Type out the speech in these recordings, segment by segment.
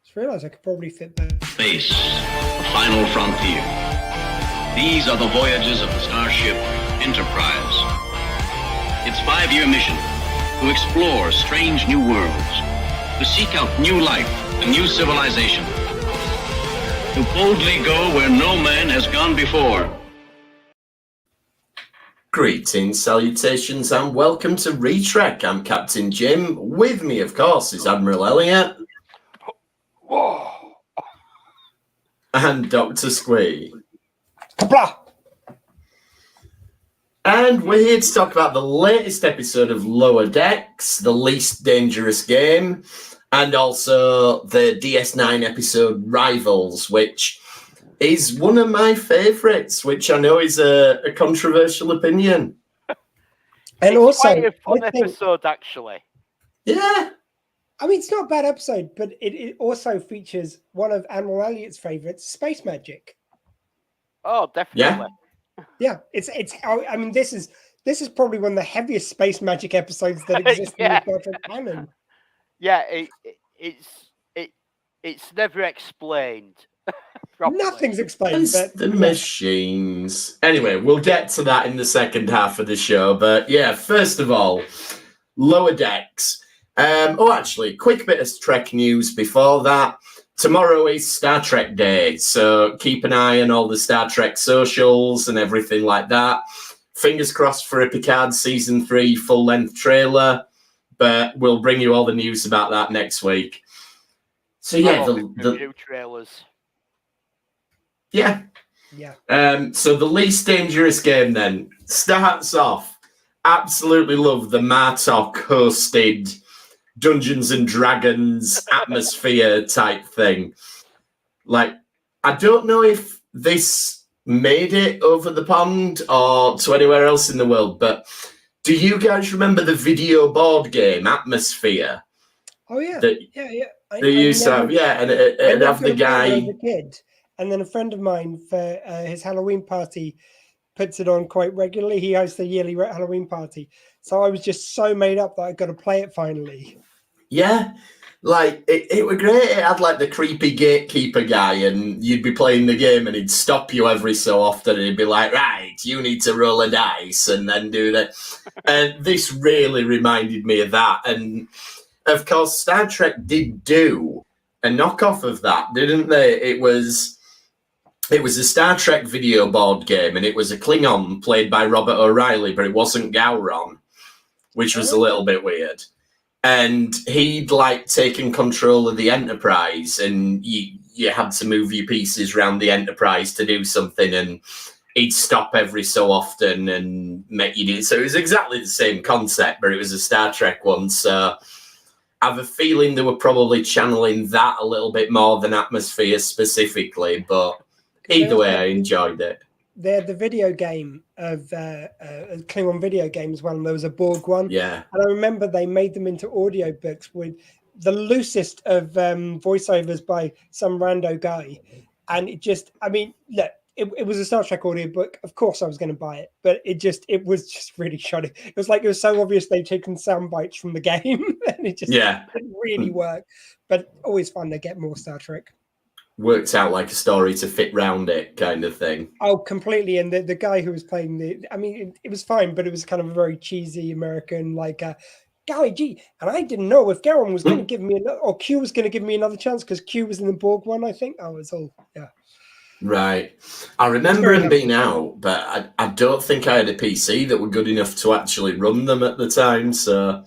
Just realised I could probably fit that. Space, the final frontier. These are the voyages of the starship Enterprise. Its 5-year mission, to explore strange new worlds, to seek out new life and new civilization, to boldly go where no man has gone before. Greetings, salutations, and welcome to Retrek. I'm Captain Jim. With me, of course, is Admiral Elliot. Whoa. And Dr. Squee. Kablah! And we're here to talk about the latest episode of Lower Decks, the least dangerous game, and also the DS9 episode Rivals, which is one of my favourites, which I know is a controversial opinion. And It's also, quite a fun I think- episode, actually. Yeah. I mean, it's not a bad episode, but it also features one of Admiral Elliot's favourites, space magic. Oh, definitely. Yeah, it's. I mean, this is probably one of the heaviest space magic episodes that exist Yeah. in the Star Trek canon. Yeah, it's never explained. properly. Nothing's explained. It's But the machines. Anyway, we'll get to that in the second half of the show. But yeah, first of all, Lower Decks. Actually, quick bit of Trek news before that. Tomorrow is Star Trek Day, so keep an eye on all the Star Trek socials and everything like that. Fingers crossed for a Picard Season 3 full-length trailer, but we'll bring you all the news about that next week. So yeah, the the new trailers. yeah. So the least dangerous game then starts off. Absolutely love the Martok hosted Dungeons and Dragons atmosphere type thing. Like, I don't know if this made it over the pond or to anywhere else in the world, but do you guys remember the video board game Atmosphere? Oh yeah, That yeah. they used to have, yeah, and it'd have the guy. As a kid, and then a friend of mine for his Halloween party puts it on quite regularly. He hosts a yearly Halloween party, so I was just so made up that I got to play it finally. Yeah, like it was great. It had like the creepy gatekeeper guy, and you'd be playing the game, and he'd stop you every so often, and he'd be like, "Right, you need to roll a dice and then do that." And this really reminded me of that. And of course, Star Trek did do a knockoff of that, didn't they? It was a Star Trek video board game, and it was a Klingon played by Robert O'Reilly, but it wasn't Gowron, which was a little bit weird. And he'd like taken control of the Enterprise, and you had to move your pieces around the Enterprise to do something, and he'd stop every so often and make you do it. So it was exactly the same concept, but it was a Star Trek one. So I have a feeling they were probably channeling that a little bit more than Atmosphere specifically, but either way, I enjoyed it. They had the video game of Klingon video game as well, and there was a Borg one. Yeah. And I remember they made them into audiobooks with the loosest of voiceovers by some rando guy. And it just, I mean, look, it was a Star Trek audiobook. Of course I was going to buy it, but it was just really shoddy. It was like, it was so obvious they'd taken sound bites from the game, and it just didn't really work. But always fun to get more Star Trek. Worked out like a story to fit round it kind of thing. Oh, completely. And the guy who was playing it was fine, but it was kind of a very cheesy American, like, golly gee, and I didn't know if Gowron was going to give me or Q was going to give me another chance, because Q was in the Borg one, I think. Oh, it's all, yeah. Right. I remember them being out, but I don't think I had a PC that were good enough to actually run them at the time, so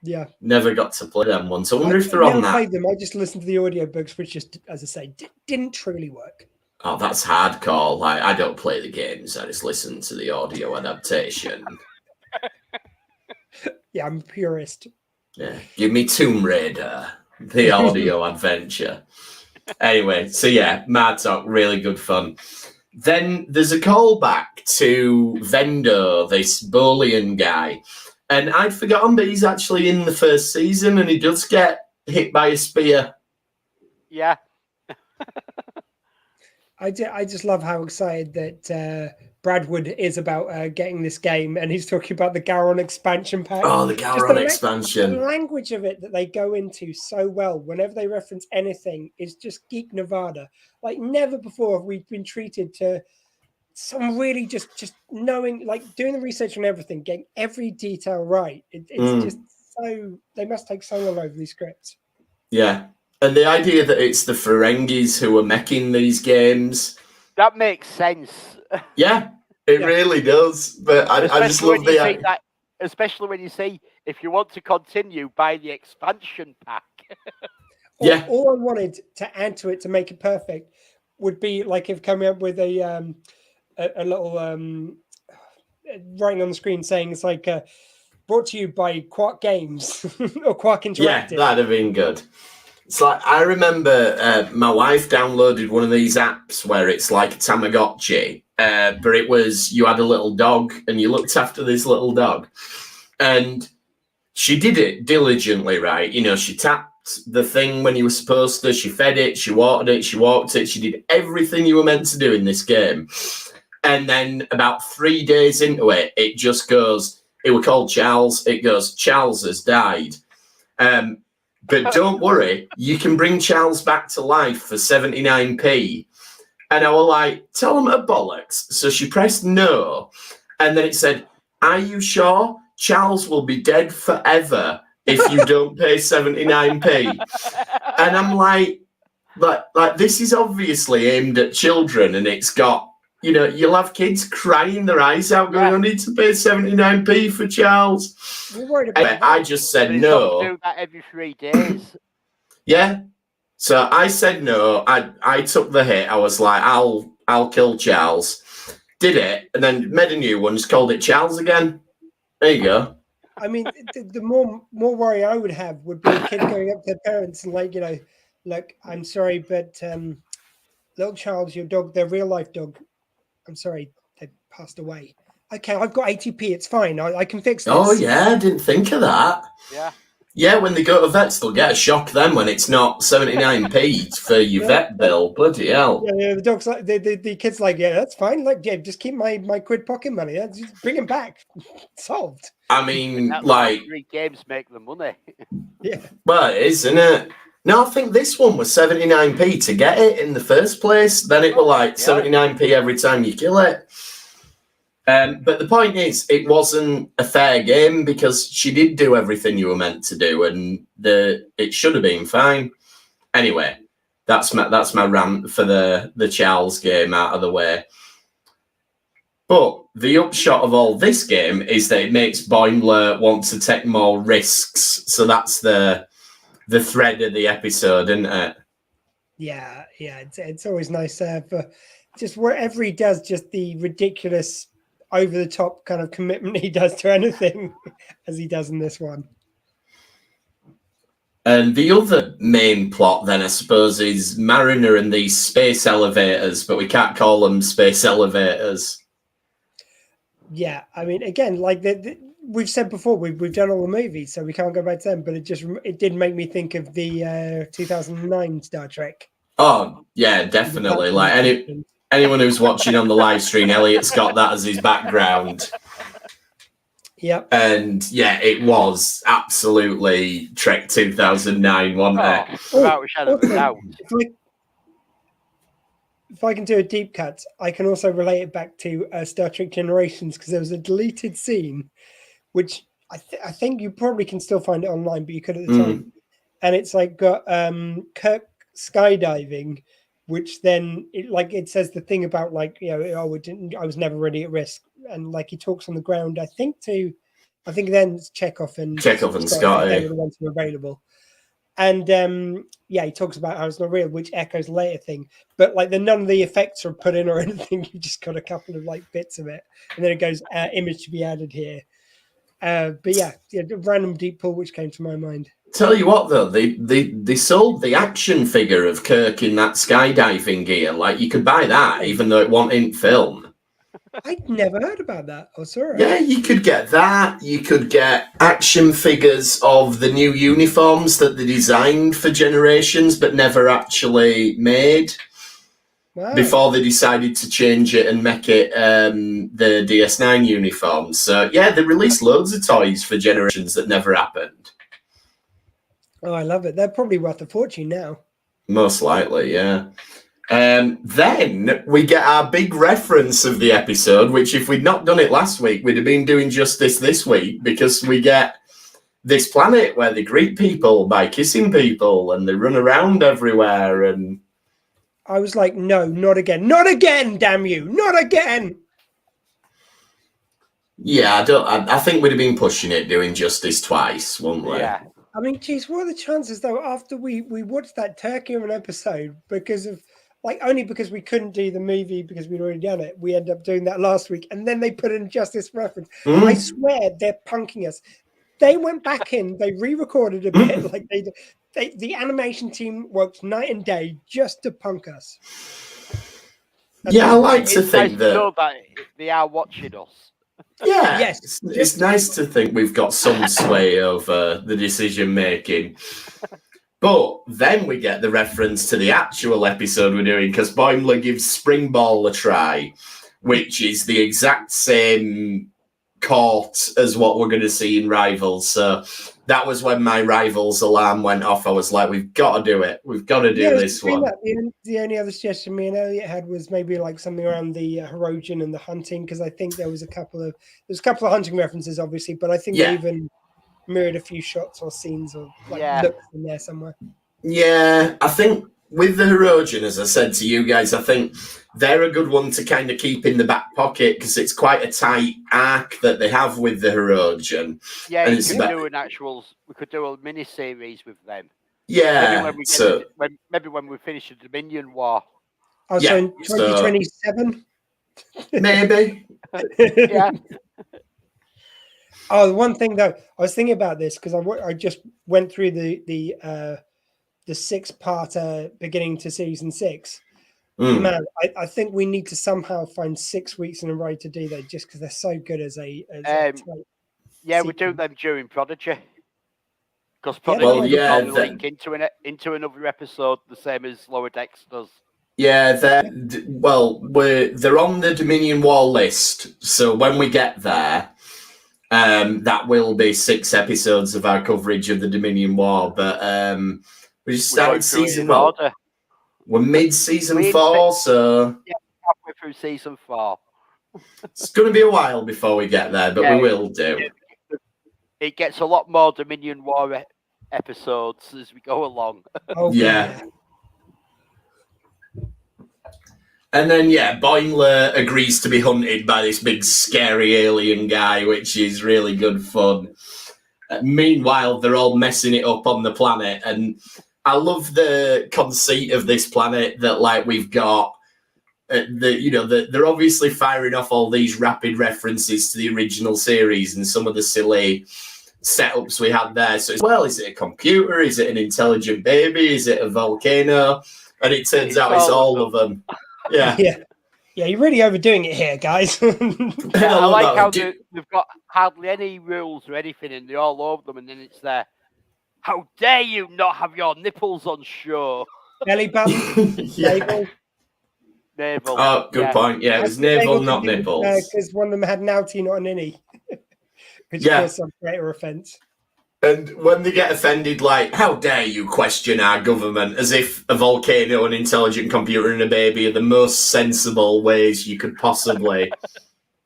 yeah, never got to play them ones. I wonder if they're on that. Played them. I just listened to the audiobooks, which just, as I say, didn't truly work. Oh, that's hardcore. Like, I don't play the games. I just listen to the audio adaptation. Yeah, I'm a purist. Yeah, give me Tomb Raider, the audio adventure. Anyway, so yeah, Martok, really good fun. Then there's a callback to Vendo, this Bolian guy. And I'd forgotten, but he's actually in the first season, and he does get hit by a spear. Yeah. I just love how excited that Bradwood is about getting this game, and he's talking about the Garon expansion pack. Oh, the Just Garon expansion. The language of it that they go into so well whenever they reference anything is just Geek Nevada. Like never before have we been treated to some really just knowing, like doing the research on everything, getting every detail right. It's just so, they must take so long over these scripts. Yeah. And the idea that it's the Ferengis who are making these games. That makes sense. Yeah, it really does. But I just love the idea. Especially when you say, if you want to continue, buy the expansion pack. All I wanted to add to it to make it perfect would be like if coming up with a little writing on the screen saying it's like brought to you by Quark Games or Quark Interactive. Yeah, that'd have been good. It's like, I remember my wife downloaded one of these apps where it's like a Tamagotchi, but it was, you had a little dog and you looked after this little dog. And she did it diligently, right? You know, she tapped the thing when you were supposed to, she fed it, she watered it, she walked it, she did everything you were meant to do in this game. And then about 3 days into it, it just goes, it was called Charles, it goes, Charles has died. But don't worry, you can bring Charles back to life for 79p. And I was like, tell him a bollocks. So she pressed no. And then it said, are you sure? Charles will be dead forever if you don't pay 79p. And I'm like, this is obviously aimed at children, and it's got, you know, you'll have kids crying their eyes out going, I need to pay 79p for Charles. I just said no. Do that every 3 days. Yeah. So I said no. I took the hit. I was like, I'll kill Charles. Did it, and then made a new one, just called it Charles again. There you go. I mean, the more worry I would have would be a kid going up to their parents and like, you know, look, I'm sorry, but little Charles, your dog, their real life dog, I'm sorry, they passed away. Okay, I've got ATP. It's fine. I can fix this. Oh, yeah. I didn't think of that. Yeah. Yeah, when they go to vets, they'll get a shock then when it's not 79p for your vet bill. Bloody hell. Yeah, the dog's like, the kid's like, yeah, that's fine. Like, yeah, just keep my quid pocket money. Just bring him back. Solved. I mean, That's like... 3 games make the money. Yeah. Well, it is, isn't it? No, I think this one was 79p to get it in the first place. Then it was like 79p every time you kill it. But the point is, it wasn't a fair game because she did do everything you were meant to do, and it should have been fine. Anyway, that's my rant for the Charles game out of the way. But the upshot of all this game is that it makes Boimler want to take more risks. So that's the thread of the episode, isn't it? Yeah. It's always nice for just wherever he does just the ridiculous, over the top kind of commitment he does to anything, as he does in this one. And the other main plot, then, I suppose, is Mariner and these space elevators, but we can't call them space elevators. Yeah, I mean, again, like we've said before, we've done all the movies, so we can't go back to them. But it did make me think of the 2009 Star Trek. Oh yeah, definitely. Like anyone who's watching on the live stream, Elliot's got that as his background. Yep. And yeah, it was absolutely Trek 2009, wasn't it? Without a shadow of a doubt. If I can do a deep cut, I can also relate it back to Star Trek Generations, because there was a deleted scene, which I think you probably can still find it online, but you could at the time. And it's like got Kirk skydiving, which then it says the thing about like, you know, I was never really at risk, and like he talks on the ground. I think then Chekhov and Scott they were the ones who were available. And he talks about how it's not real, which echoes later thing. But like none of the effects are put in or anything. You just got a couple of like bits of it, and then it goes image to be added here. But yeah, random deep pull which came to my mind. Tell you what though, they sold the action figure of Kirk in that skydiving gear. Like you could buy that even though it wasn't in film. I'd never heard about that. Oh, sorry. Yeah, you could get that. You could get action figures of the new uniforms that they designed for Generations but never actually made. Wow. before they decided to change it and make it the DS9 uniform. So, yeah, they released loads of toys for generations that never happened. Oh, I love it. They're probably worth a fortune now. Most likely, yeah. Then we get our big reference of the episode, which if we'd not done it last week, we'd have been doing justice this week, because we get this planet where they greet people by kissing people and they run around everywhere. And I was like, no, not again. Not again, damn you. Not again. yeah, I think we'd have been pushing it doing justice twice, wouldn't we? Yeah. I mean, geez, what are the chances, though, after we watched that Turkey of an episode, because of, like, only because we couldn't do the movie because we'd already done it, we ended up doing that last week, and then they put in Justice reference. I swear they're punking us. They went back in, they re-recorded a bit, like the animation team worked night and day just to punk us. Yeah, I like to It's think nice that. to know that they are watching us. Yeah, Yes. it's nice to think we've got some sway over the decision making. But then we get the reference to the actual episode we're doing, because Boimler gives Springball a try, which is the exact same court as what we're going to see in Rivals. So that was when my Rivals alarm went off. I was like, we've got to do it. We've got to do this one. The only other suggestion me and Elliot had was maybe like something around the Herodian and the hunting, because I think there was a couple of hunting references, obviously, but I think they even mirrored a few shots or scenes or looks in there somewhere. Yeah, I think with the Herodian, as I said to you guys, I think they're a good one to kind of keep in the back pocket, because it's quite a tight arc that they have with the Herodian. Yeah, and we could do a mini series with them. Yeah, maybe when we finish the Dominion War. Oh, so in 2027? Maybe. Yeah. Oh, the one thing though, I was thinking about this because I just went through the 6-part beginning to season 6. Man, I think we need to somehow find 6 weeks in a row to do that, just because they're so good as a yeah, we do them during Prodigy, because Prodigy will link into another episode the same as Lower Decks does. Yeah, they're on the Dominion War list, so when we get there, that will be 6 episodes of our coverage of the Dominion War. But we just started season 1. We're mid-season 4, so halfway through season 4. It's going to be a while before we get there, but we will do. It gets a lot more Dominion War episodes as we go along. Oh, yeah. And then, Boimler agrees to be hunted by this big scary alien guy, which is really good fun. Meanwhile, they're all messing it up on the planet, and I love the conceit of this planet that, like, we've got. They're obviously firing off all these rapid references to the original series and some of the silly setups we had there. So, is it a computer? Is it an intelligent baby? Is it a volcano? And it turns out it's all of them. Yeah. Yeah, you're really overdoing it here, guys. I like how they've got hardly any rules or anything, and they're all over them, and then it's there. How dare you not have your nipples on show? Belly button, navel. Navel. Oh, good point. Yeah, it was navel, not nipples. Because one of them had an outie, not an innie. Which caused some greater offence. And when they get offended, like, how dare you question our government, as if a volcano, an intelligent computer, and a baby are the most sensible ways you could possibly.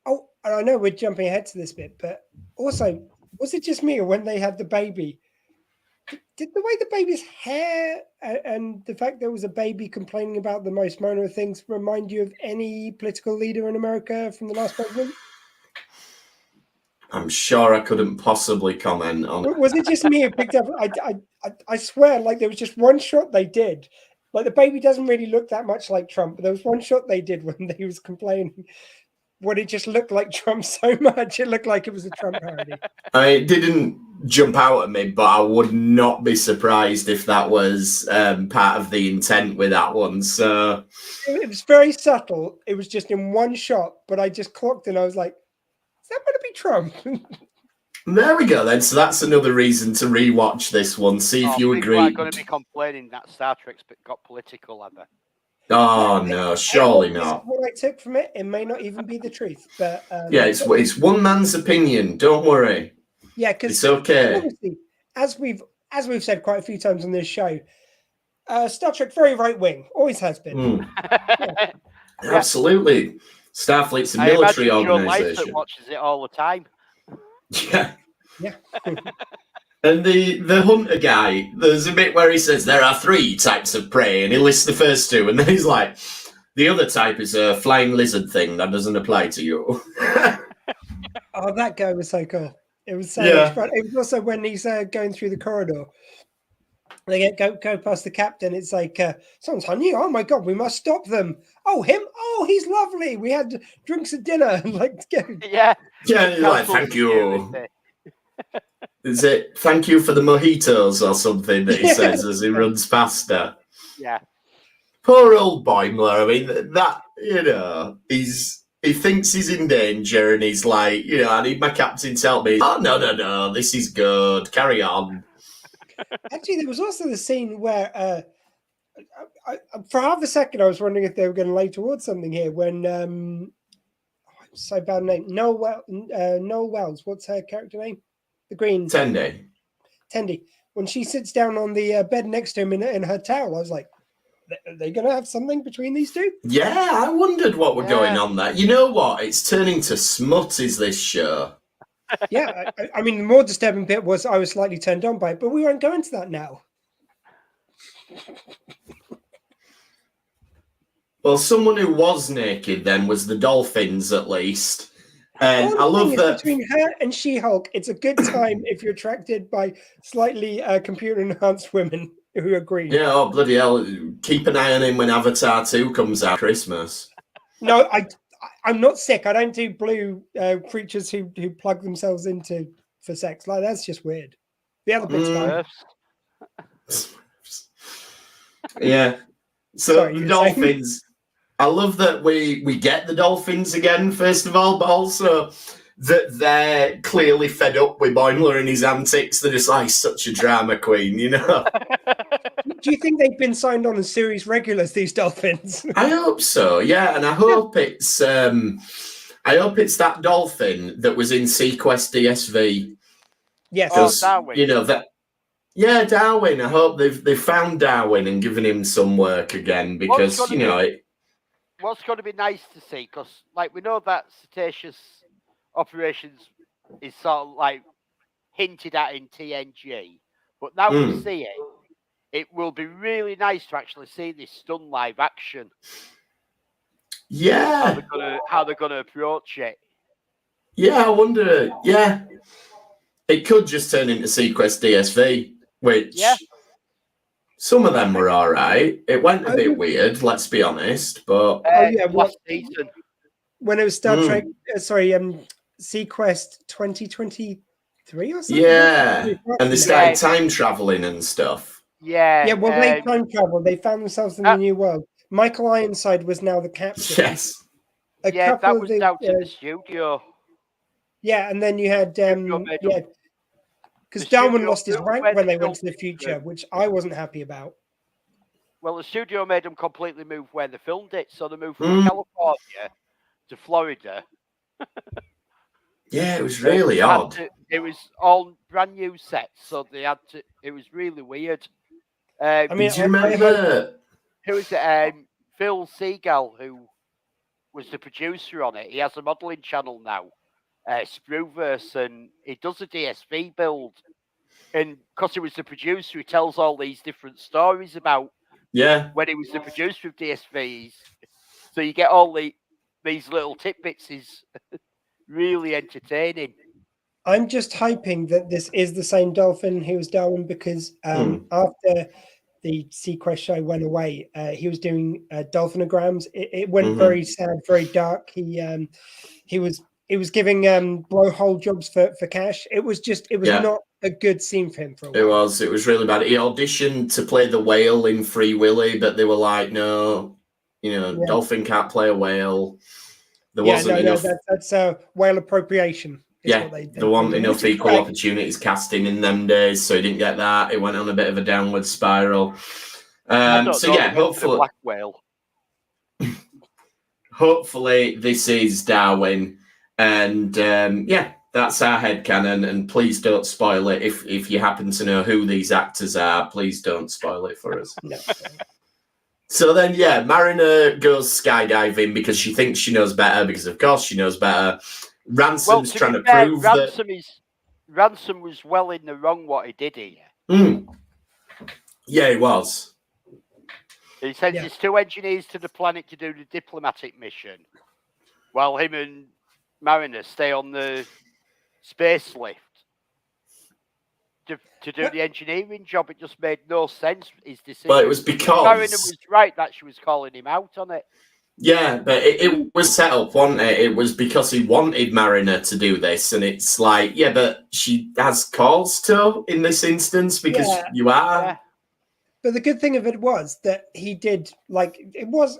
Oh, and I know we're jumping ahead to this bit, but also, was it just me, or when they had the baby, did the way the baby's hair and the fact there was a baby complaining about the most minor things remind you of any political leader in America from the last president? I'm sure I couldn't possibly comment on it. Was it just me who picked up? I swear, like, there was just one shot they did. Like, the baby doesn't really look that much like Trump, but there was one shot they did when he was complaining. When it just looked like Trump so much, it looked like it was a Trump parody. It didn't jump out at me, but I would not be surprised if that was part of the intent with that one. So it was very subtle. It was just in one shot, but I just clocked and I was like, is that going to be Trump? There we go then. So that's another reason to rewatch this one. See if you agree. People are going to be complaining that Star Trek's got political, have they? Oh no, surely not. What I took from it, it may not even be the truth, but yeah, it's one man's opinion. Don't worry. Yeah, because it's okay. Honestly, as we've said quite a few times on this show, Star Trek very right wing, always has been. Yeah. Absolutely, Starfleet's a military organization. Watches it all the time. Yeah. And the hunter guy, there's a bit where he says there are 3 types of prey, and he lists the first 2, and then he's like, the other type is a flying lizard thing that doesn't apply to you. Oh, that guy was so cool. It was so much fun. It was also when he's going through the corridor. They go past the captain. It's like, someone's honey. Oh my God, we must stop them. Oh, him? Oh, he's lovely. We had drinks at dinner. Yeah. Yeah, like, thank you. Is it thank you for the mojitos or something that he says as he runs past her? Yeah. Poor old Boimler. I mean, that, he thinks he's in danger and he's like, I need my captain to help me. Oh, no, this is good. Carry on. Actually, there was also the scene where, for half a second, I was wondering if they were going to lay towards something here when, so bad name, Noel Wells. What's her character name? The green. Tendi. When she sits down on the bed next to him in her towel, I was like, are they going to have something between these two? Yeah, I wondered what were going on there. You know what? It's turning to smut, is this show? Yeah, I mean, the more disturbing bit was I was slightly turned on by it, but we won't go into that now. Well, someone who was naked then was the dolphins, at least. And I love that between her and She-Hulk, it's a good time if you're attracted by slightly computer-enhanced women who agree. Yeah, oh bloody hell! Keep an eye on him when Avatar 2 comes out Christmas. No, I'm not sick. I don't do blue creatures who plug themselves into for sex. Like that's just weird. The other bit's fine. Yeah. So dolphins. I love that we get the dolphins again, first of all, but also that they're clearly fed up with Boimler and his antics. They're just like such a drama queen, Do you think they've been signed on as series regulars, these dolphins? I hope so, yeah. And I hope it's that dolphin that was in Sequest DSV. Yes. Darwin. That. Yeah, Darwin. I hope they've found Darwin and given him some work again because what's going to be nice to see, because we know that Cetaceous operations is sort of hinted at in TNG, but now we see it. It will be really nice to actually see this done live action. Yeah, how they're gonna approach it. Yeah, I wonder. Yeah, it could just turn into Sequest DSV, which some of them were all right. It went a bit weird, let's be honest. But last season when it was Star Trek, Sequest 2023 or something. Yeah, and they started time traveling and stuff. Yeah. Well, they time traveled. They found themselves in the new world. Michael Ironside was now the captain. Yes. That was down to the studio. Yeah, and then you had because Darwin lost his rank when they went to the future, which I wasn't happy about. Well, the studio made them completely move where they filmed it, so they moved from California to Florida. Yeah, it was really odd. It was all brand new sets, so they had to. It was really weird. Do you remember? Who was it? Phil Seagal, who was the producer on it. He has a modelling channel now, Spruverse, and he does a DSV build. And because he was the producer, he tells all these different stories about when he was the producer of DSVs. So you get all these little tidbits. Is really entertaining. I'm just hoping that this is the same dolphin who was Darwin because after the Sequest show went away, he was doing dolphinograms. It went very sad, very dark. He was giving blowhole jobs for cash. It was not a good scene for him for a while. It was really bad. He auditioned to play the whale in Free Willy, but they were like, no, dolphin can't play a whale. There wasn't enough. That's whale appropriation. Yeah, there weren't enough equal opportunities casting in them days, so he didn't get that. It went on a bit of a downward spiral. Hopefully, black whale. hopefully this is Darwin. And that's our headcanon. And please don't spoil it. If you happen to know who these actors are, please don't spoil it for us. No. So then, Mariner goes skydiving because she thinks she knows better, because of course she knows better. Ransom's trying to prove that... Ransom was well in the wrong what he did here. Yeah, he was. He sends his 2 engineers to the planet to do the diplomatic mission, while him and Mariner stay on the space lift to do the engineering job. It just made no sense, his decision. Well, it was because... Mariner was right that she was calling him out on it. Yeah, but it was set up, wasn't it? It was because he wanted Mariner to do this, and it's like, but she has cause to in this instance because you are. Yeah. But the good thing of it was that he did, like, it was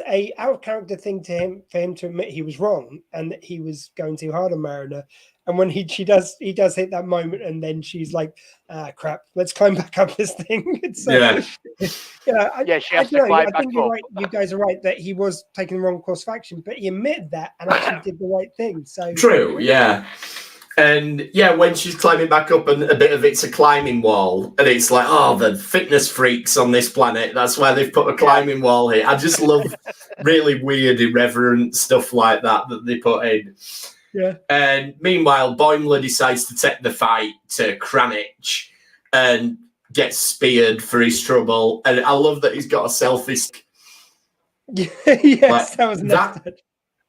a out of character thing for him to admit he was wrong and that he was going too hard on Mariner. And when he does hit that moment, and then she's like, crap, let's climb back up this thing. She has to climb back up. You're right. You guys are right that he was taking the wrong course of action, but he admitted that and actually did the right thing. So true, yeah. And when she's climbing back up, and a bit of it's a climbing wall, and it's like, the fitness freaks on this planet, that's why they've put a climbing wall here. I just love really weird, irreverent stuff like that they put in. Yeah. And meanwhile, Boimler decides to take the fight to Kranich and gets speared for his trouble. And I love that he's got a selfie stick. Yes, that was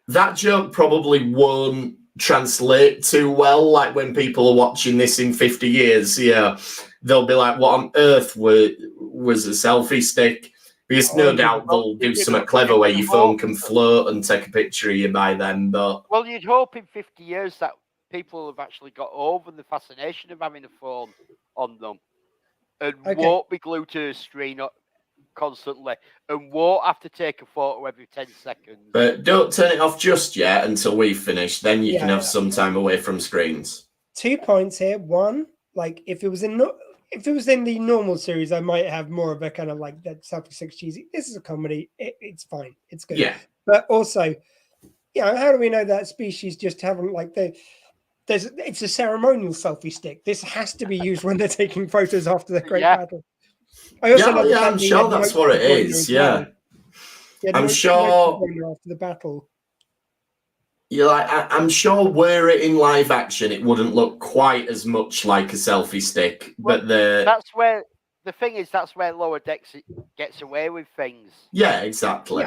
that joke probably won't translate too well. Like when people are watching this in 50 years, they'll be like, what on earth was a selfie stick? Because no doubt they'll do something clever where your phone can float and take a picture of you by then. But you'd hope in 50 years that people have actually got over the fascination of having a phone on them and won't be glued to a screen constantly and won't have to take a photo every 10 seconds. But don't turn it off just yet until we finish. Then you can have some time away from screens. 2 points here. One, like if it was in the normal series, I might have more of a kind of like that selfie stick cheesy. This is a comedy. It's fine. It's good. Yeah. But also, how do we know that species just haven't like it's a ceremonial selfie stick. This has to be used when they're taking photos after the great battle. I also I'm sure that's what it is. Yeah. I'm sure after the battle. I'm sure were it in live action, it wouldn't look quite as much like a selfie stick. But that's where the thing is. That's where Lower Decks gets away with things. Yeah, exactly.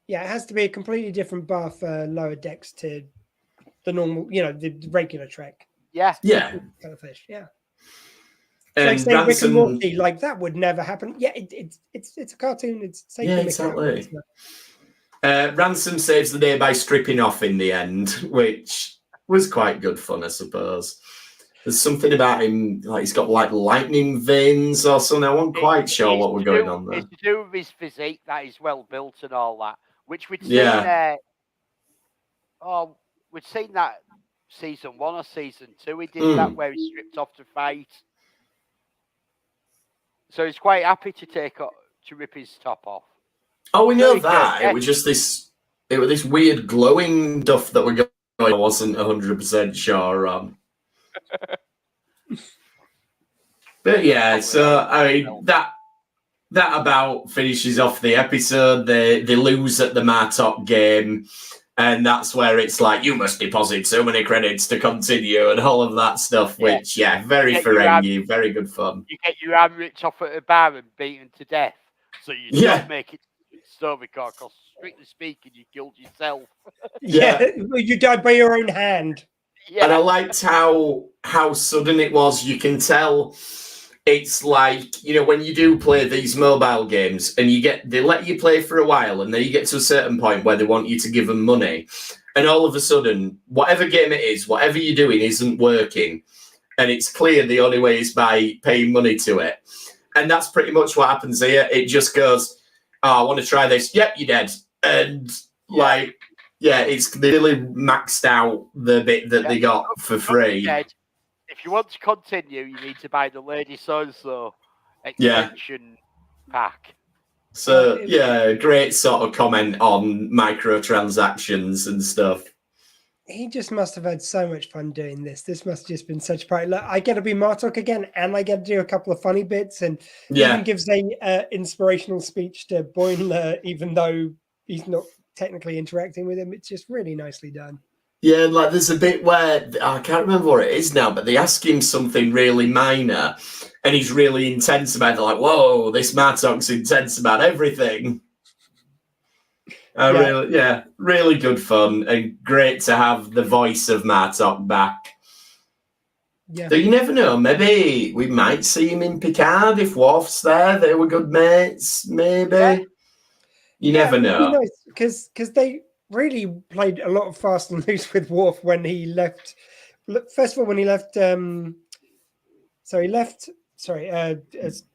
Yeah, it has to be a completely different bar for Lower Decks to the normal, the regular Trek. Yeah. Kind of fish. Yeah. And like Rick and Morty, like that would never happen. Yeah, it's a cartoon. It's exactly. Ransom saves the day by stripping off in the end, which was quite good fun, I suppose. There's something about him, like he's got like lightning veins or something. I wasn't quite sure what was going on there. It's to do with his physique, that he's well built and all that, which we'd seen we'd seen that season 1 or season 2. He did that where he stripped off to fight. So he's quite happy to rip his top off. Oh, we know that. It was just this weird glowing stuff that we're going. I wasn't 100% sure on. But yeah, so I mean that about finishes off the episode. They lose at the Martok game, and that's where it's like you must deposit so many credits to continue and all of that stuff. Which very Ferengi, very good fun. You get your hand ripped off at a bar and beaten to death, so you don't make it. Story car, because strictly speaking, you killed yourself. You died by your own hand. Yeah. And I liked how sudden it was. You can tell it's like, when you do play these mobile games and they let you play for a while and then you get to a certain point where they want you to give them money. And all of a sudden, whatever game it is, whatever you're doing isn't working. And it's clear the only way is by paying money to it. And that's pretty much what happens here. It just goes, I want to try this. Yep, you're dead. And it's really maxed out the bit that they got for free. If you want to continue, you need to buy the Lady So-and-so extension pack. So, yeah, great sort of comment on microtransactions and stuff. He just must have had so much fun doing this. This must have just been such a party. Look, I get to be Martok again, and I get to do a couple of funny bits, and even gives a inspirational speech to Boimler, even though he's not technically interacting with him. It's just really nicely done. Yeah, like there's a bit where I can't remember what it is now, but they ask him something really minor, and he's really intense about it. They're like, "Whoa, this Martok's intense about everything." Really good fun and great to have the voice of Martok back. Yeah. So you never know. Maybe we might see him in Picard if Worf's there. They were good mates. Maybe. Yeah. You never know. Because they really played a lot of fast and loose with Worf when he left. First of all, when he left, as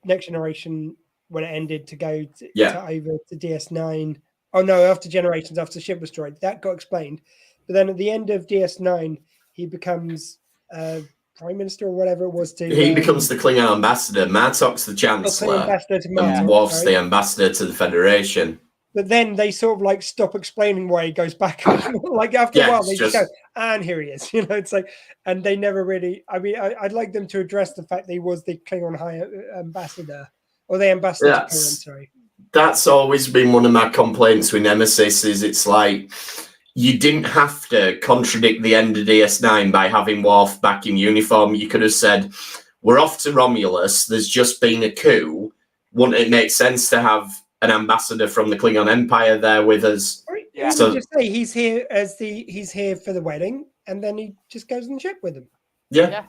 Next Generation when it ended to go over to DS9. Oh no, after Generations, after the ship was destroyed, that got explained. But then at the end of DS9, he becomes Prime Minister or whatever it was. He becomes the Klingon ambassador. Martok's the Chancellor, and Worf's the ambassador to the Federation. But then they sort of like stop explaining why he goes back. Like after a while, they just go, and here he is. It's like, and they never really. I mean, I'd like them to address the fact that he was the Klingon High Ambassador or the ambassador to Klingon. Sorry. That's always been one of my complaints with Nemesis. Is it's like you didn't have to contradict the end of DS9 by having Worf back in uniform. You could have said, "We're off to Romulus. There's just been a coup. Wouldn't it make sense to have an ambassador from the Klingon Empire there with us?" Yeah. So just say he's here for the wedding, and then he just goes on the ship with him. Yeah.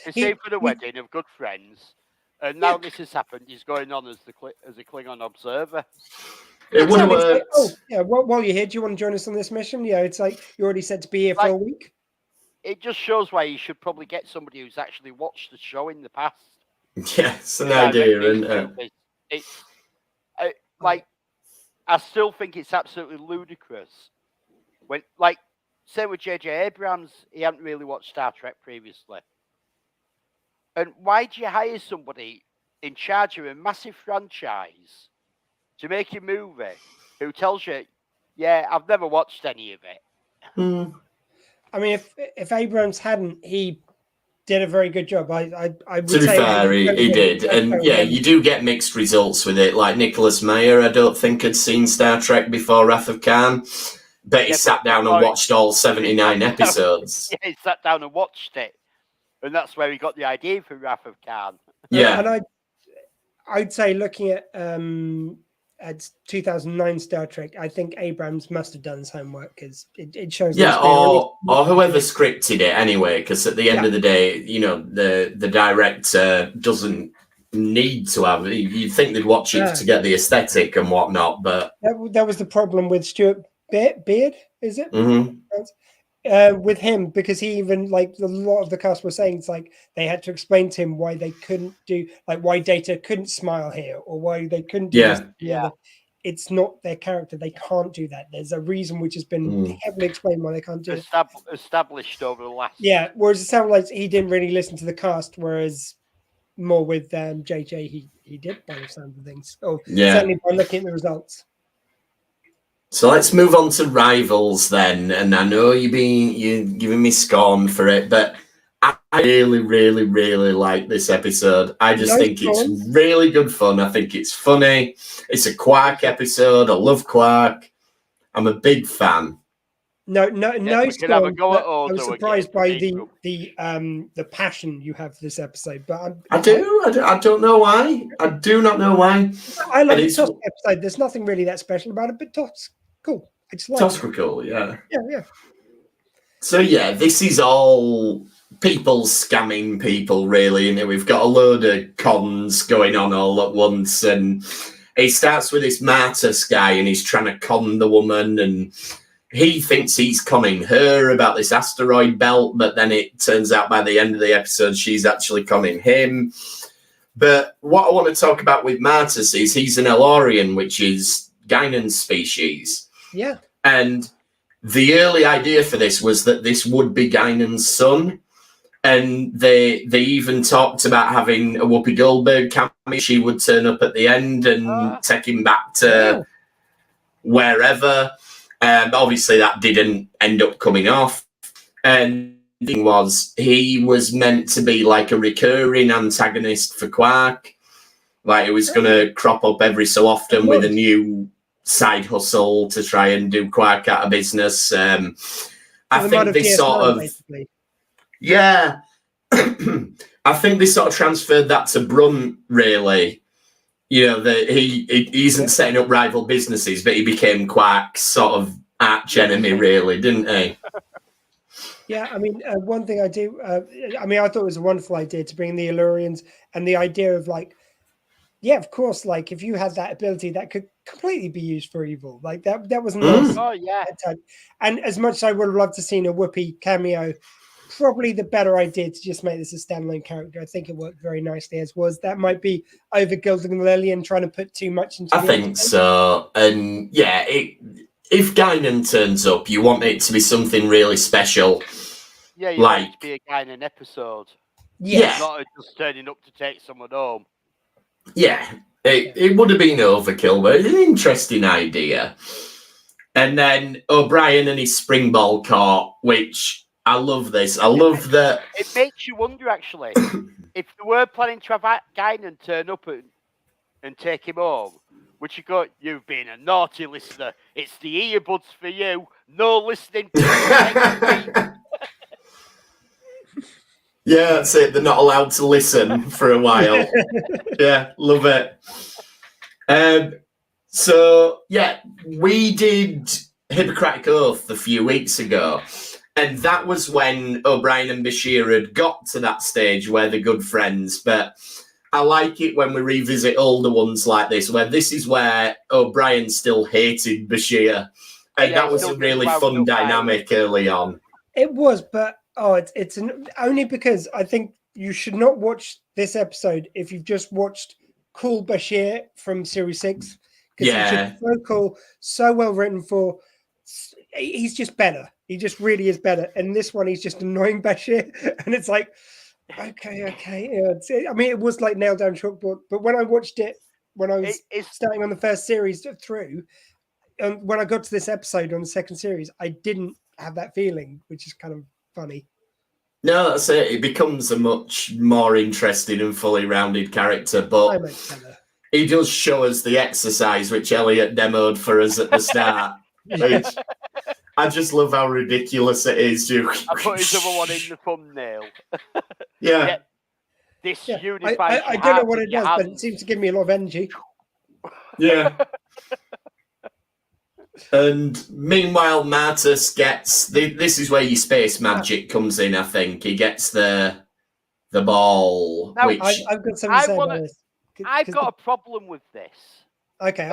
He's here for the wedding of good friends, and now this has happened. He's going on as a Klingon observer. It would have worked. Like, while you're here, do you want to join us on this mission? Yeah, it's like you're already said to be here for a week. It just shows why you should probably get somebody who's actually watched the show in the past. Yeah, it's an idea, isn't it? It's I still think it's absolutely ludicrous when, say with J.J. Abrams, he hadn't really watched Star Trek previously. And why do you hire somebody in charge of a massive franchise to make a movie who tells you, "Yeah, I've never watched any of it"? I mean, if Abrams hadn't, he did a very good job. I would to be say fair, he did. And you do get mixed results with it. Like Nicholas Meyer, I don't think had seen Star Trek before Wrath of Khan, but he sat down and watched all 79 episodes. Yeah, he sat down and watched it. And that's where he got the idea for Wrath of Khan. Yeah. And I'd say looking at 2009 Star Trek, I think Abrams must have done his homework because it shows. Yeah, or whoever scripted it anyway, because at the end of the day, the director doesn't need to have. You'd think they'd watch it to get the aesthetic and whatnot, but that was the problem with Stuart Beard, is it? Mm-hmm. With him, because he even a lot of the cast were saying it's like they had to explain to him why they couldn't do why Data couldn't smile here or why they couldn't do this. Yeah. It's not their character. They can't do that. There's a reason which has been heavily explained why they can't do it. Established over the last. Yeah, whereas it sounds like he didn't really listen to the cast, whereas more with JJ he did by the sound of things. Certainly by looking at the results. So let's move on to Rivals then. And I know you're giving me scorn for it, but I really, really, really like this episode. I just think it's really good fun. I think it's funny. It's a Quark episode. I love Quark. I'm a big fan. No scorn. I was surprised by the passion you have for this episode, but I don't know why. I do not know why. I like the Tosk episode. There's nothing really that special about it, but Tosk. Cool. It's like Tosk were cool, yeah. Yeah. So this is all people scamming people, really, and we've got a load of cons going on all at once. And he starts with this Martus guy, and he's trying to con the woman, and he thinks he's conning her about this asteroid belt, but then it turns out by the end of the episode, she's actually conning him. But what I want to talk about with Martus is he's an Elorian, which is Guinan's species. Yeah. And the early idea for this was that this would be Guinan's son. And they even talked about having a Whoopi Goldberg cameo. She would turn up at the end and take him back to wherever. Obviously, that didn't end up coming off. And the thing was, he was meant to be like a recurring antagonist for Quark. Like, it was going to crop up every so often with a new side hustle to try and do Quark out of business. I think they sort of... Basically. Yeah, I think they sort of transferred that to Brunt, really. You know, that he isn't setting up rival businesses, but he became Quark's sort of arch enemy, really, didn't he? Yeah, I mean, one thing I do, I thought it was a wonderful idea to bring the Illurians, and the idea of like, yeah, of course, like if you had that ability, that could completely be used for evil. Like that was nice. Oh yeah. And as much as I would have loved to seen a Whoopi cameo, probably the better idea to just make this a standalone character. I think it worked very nicely as was. That might be over gilding Lily and trying to put too much into. I think so. And yeah, if Guinan turns up, you want it to be something really special. Yeah, you want it to be a Guinan episode. Yeah, not just turning up to take someone home. Yeah, it would have been overkill, but it's an interesting idea. And then O'Brien and his springball court, which I love this. I love that. It makes you wonder, actually, if they were planning to have Guinan turn up and take him home, would you go, you've been a naughty listener. It's the earbuds for you. No listening to Yeah, that's it. They're not allowed to listen for a while. Yeah, love it. So, yeah, we did Hippocratic Oath a few weeks ago. And that was when O'Brien and Bashir had got to that stage where they're good friends. But I like it when we revisit older ones like this, where this is where O'Brien still hated Bashir. And that was a really fun dynamic early on. It was, but it's only because I think you should not watch this episode if you've just watched Cool Bashir from Series 6. Because he's just so cool, so well written for. He's just better. He just really is better. And this one, he's just annoying Bashir. And it's like, okay. Yeah, I mean, it was like nailed down chalkboard. But when I watched it, when I was starting on the first series through, and when I got to this episode on the second series, I didn't have that feeling, which is kind of funny. No, that's it. It becomes a much more interesting and fully rounded character. But he does show us the exercise, which Elliot demoed for us at the start. Which I just love how ridiculous it is. I put his other one in the thumbnail. Yeah. This unified. I don't know what it does, but it seems to give me a lot of energy. Yeah. And meanwhile, Martus gets this is where your space magic comes in. I think he gets the ball. Now, which I've got something to say about this. I've got a problem with this. Okay,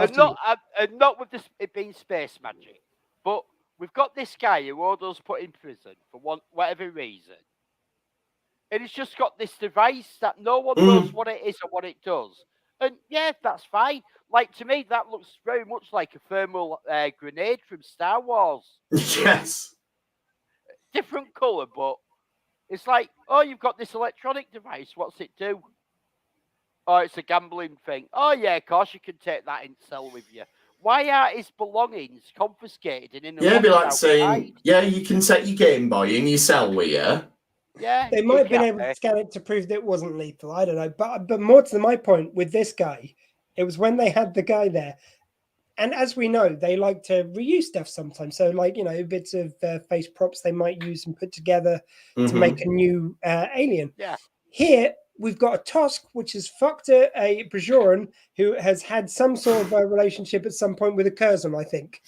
not with this it being space magic, but we've got this guy who Odo's put in prison for whatever reason, and he's just got this device that no one knows what it is or what it does. And yeah, that's fine. Like, to me, that looks very much like a thermal grenade from Star Wars. Yes. Different colour, but it's like, oh, you've got this electronic device. What's it do? Oh, it's a gambling thing. Oh, yeah, of course you can take that in cell with you. Why are his belongings confiscated? And it'd be like saying, yeah, you can take your Game Boy in your cell with you. Yeah, they might have been able to scan it to prove that it wasn't lethal. I don't know. But more to my point with this guy, it was when they had the guy there. And as we know, they like to reuse stuff sometimes. So, like, you know, bits of face props they might use and put together to make a new alien. Yeah. Here, we've got a Tusk, which is fucked a Bajoran who has had some sort of a relationship at some point with a Curzon, I think.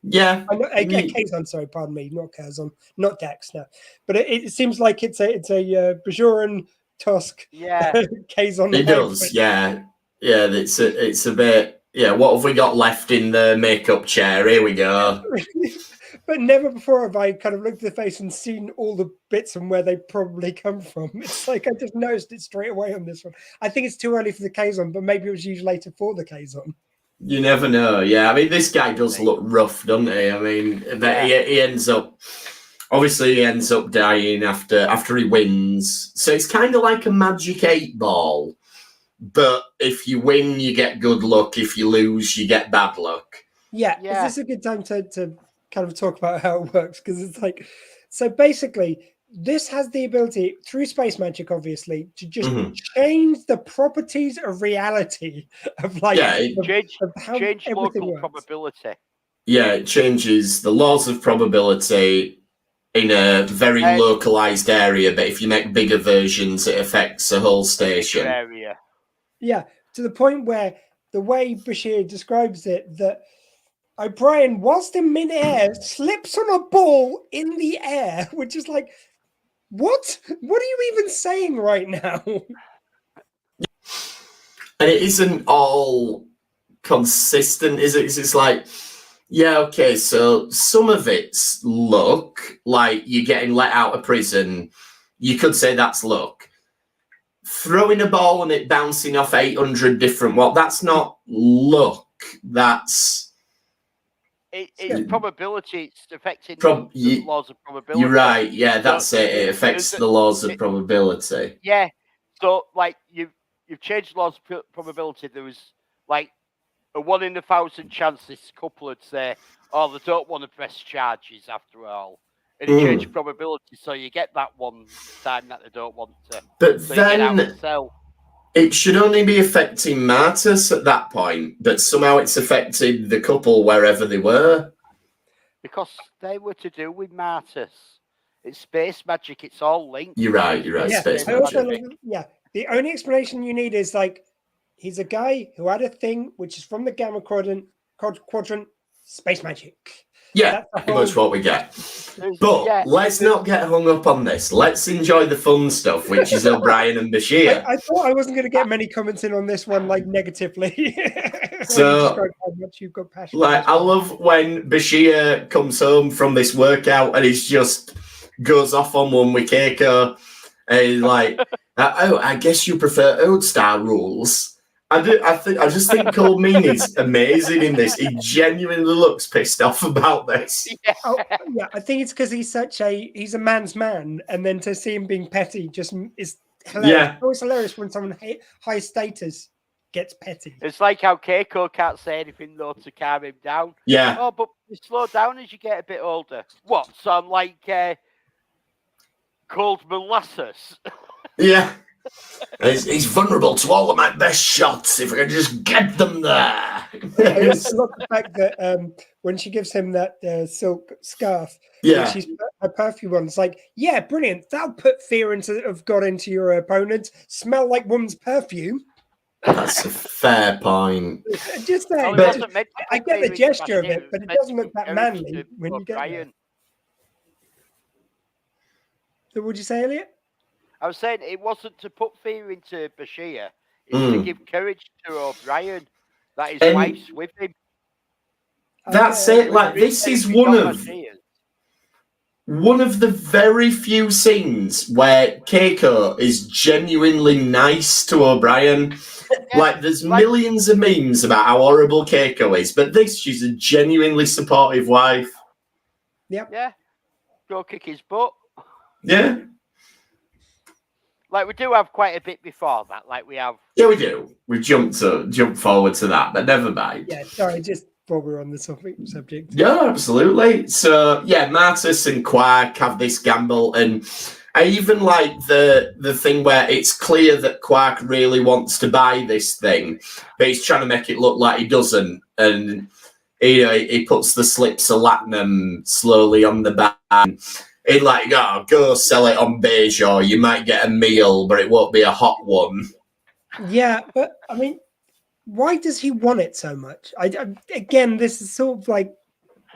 Yeah. A Kazon, sorry, pardon me, not Curzon, not Dax, no. But it seems like it's a Bajoran Tusk. Yeah. Kazon. It does, yeah. Yeah, it's a bit, yeah, what have we got left in the makeup chair? Here we go. But never before have I kind of looked at the face and seen all the bits and where they probably come from. It's like I just noticed it straight away on this one. I think it's too early for the Kazon, but maybe it was used later for the Kazon. You never know. Yeah, I mean, this guy does look rough, doesn't he? I mean, he ends up obviously he ends up dying after he wins. So it's kind of like a magic 8-ball. But if you win, you get good luck. If you lose, you get bad luck. Yeah. Is this a good time to kind of talk about how it works? Because it's like, so basically, this has the ability, through space magic, obviously, to just change the properties of reality of like change local probability. Yeah, it changes the laws of probability in a very localized area, but if you make bigger versions, it affects the whole station. Area. Yeah, to the point where the way Bashir describes it, that O'Brien, whilst in midair, slips on a ball in the air, which is like, what? What are you even saying right now? And it isn't all consistent, is it? It's like, yeah, okay, so some of it's luck, like you're getting let out of prison. You could say that's luck. Throwing a ball and it bouncing off 800 different that's not luck. That's it's probability. It's affecting the laws of probability. You're right. Yeah, that's it. It affects the laws of probability. Yeah. So, like, you've changed the laws of probability. There was like a 1 in 1,000 chance this couple would say, "Oh, they don't want to press charges after all." And it changed probability, so you get that one time that they don't want to. But so then it should only be affecting Martus at that point, but somehow it's affected the couple wherever they were. Because they were to do with Martus. It's space magic, it's all linked. You're right, yeah, space magic. The only explanation you need is like, he's a guy who had a thing which is from the Gamma Quadrant, space magic. Yeah, pretty much what we get. But let's not get hung up on this. Let's enjoy the fun stuff, which is O'Brien and Bashir. I thought I wasn't going to get many comments in on this one, like negatively. So, how much you've got passion. Like, I love when Bashir comes home from this workout and he's just goes off on one with Keiko. And he's like, "Oh, I guess you prefer old style rules." I just think Cole Meany's amazing in this. He genuinely looks pissed off about this. Yeah, I think it's because he's a man's man, and then to see him being petty just is hilarious. Yeah. It's always hilarious when someone high status gets petty. It's like how Keiko can't say anything though to calm him down. Yeah. Oh, but you slow down as you get a bit older. What? So I'm like cold molasses. Yeah. He's vulnerable to all of my best shots if I can just get them there. I also love the fact that when she gives him that silk scarf, she's put her perfume on. It's like, yeah, brilliant. That'll put fear of God into your opponent. Smell like woman's perfume. That's a fair point. Just saying. I get the gesture of it, but it doesn't look that manly when you get there. So, would you say, Elliot? I was saying it wasn't to put fear into Bashir. It's to give courage to O'Brien that his wife's with him. That's it. Like, this is one of the very few scenes where Keiko is genuinely nice to O'Brien. Like, there's millions of memes about how horrible Keiko is, but she's a genuinely supportive wife. Yep. Yeah. Go kick his butt. Yeah. Like, we do have quite a bit before that. Like, we have. Yeah, we do. We jump forward to that, but never mind. Yeah, sorry, just while we're on the subject. Yeah, absolutely. So, yeah, Martus and Quark have this gamble, and I even like the thing where it's clear that Quark really wants to buy this thing, but he's trying to make it look like he doesn't, and he puts the slips of latinum slowly on the back. He'd like, go sell it on Voyager. You might get a meal, but it won't be a hot one. Yeah, but I mean, why does he want it so much? Again, this is sort of like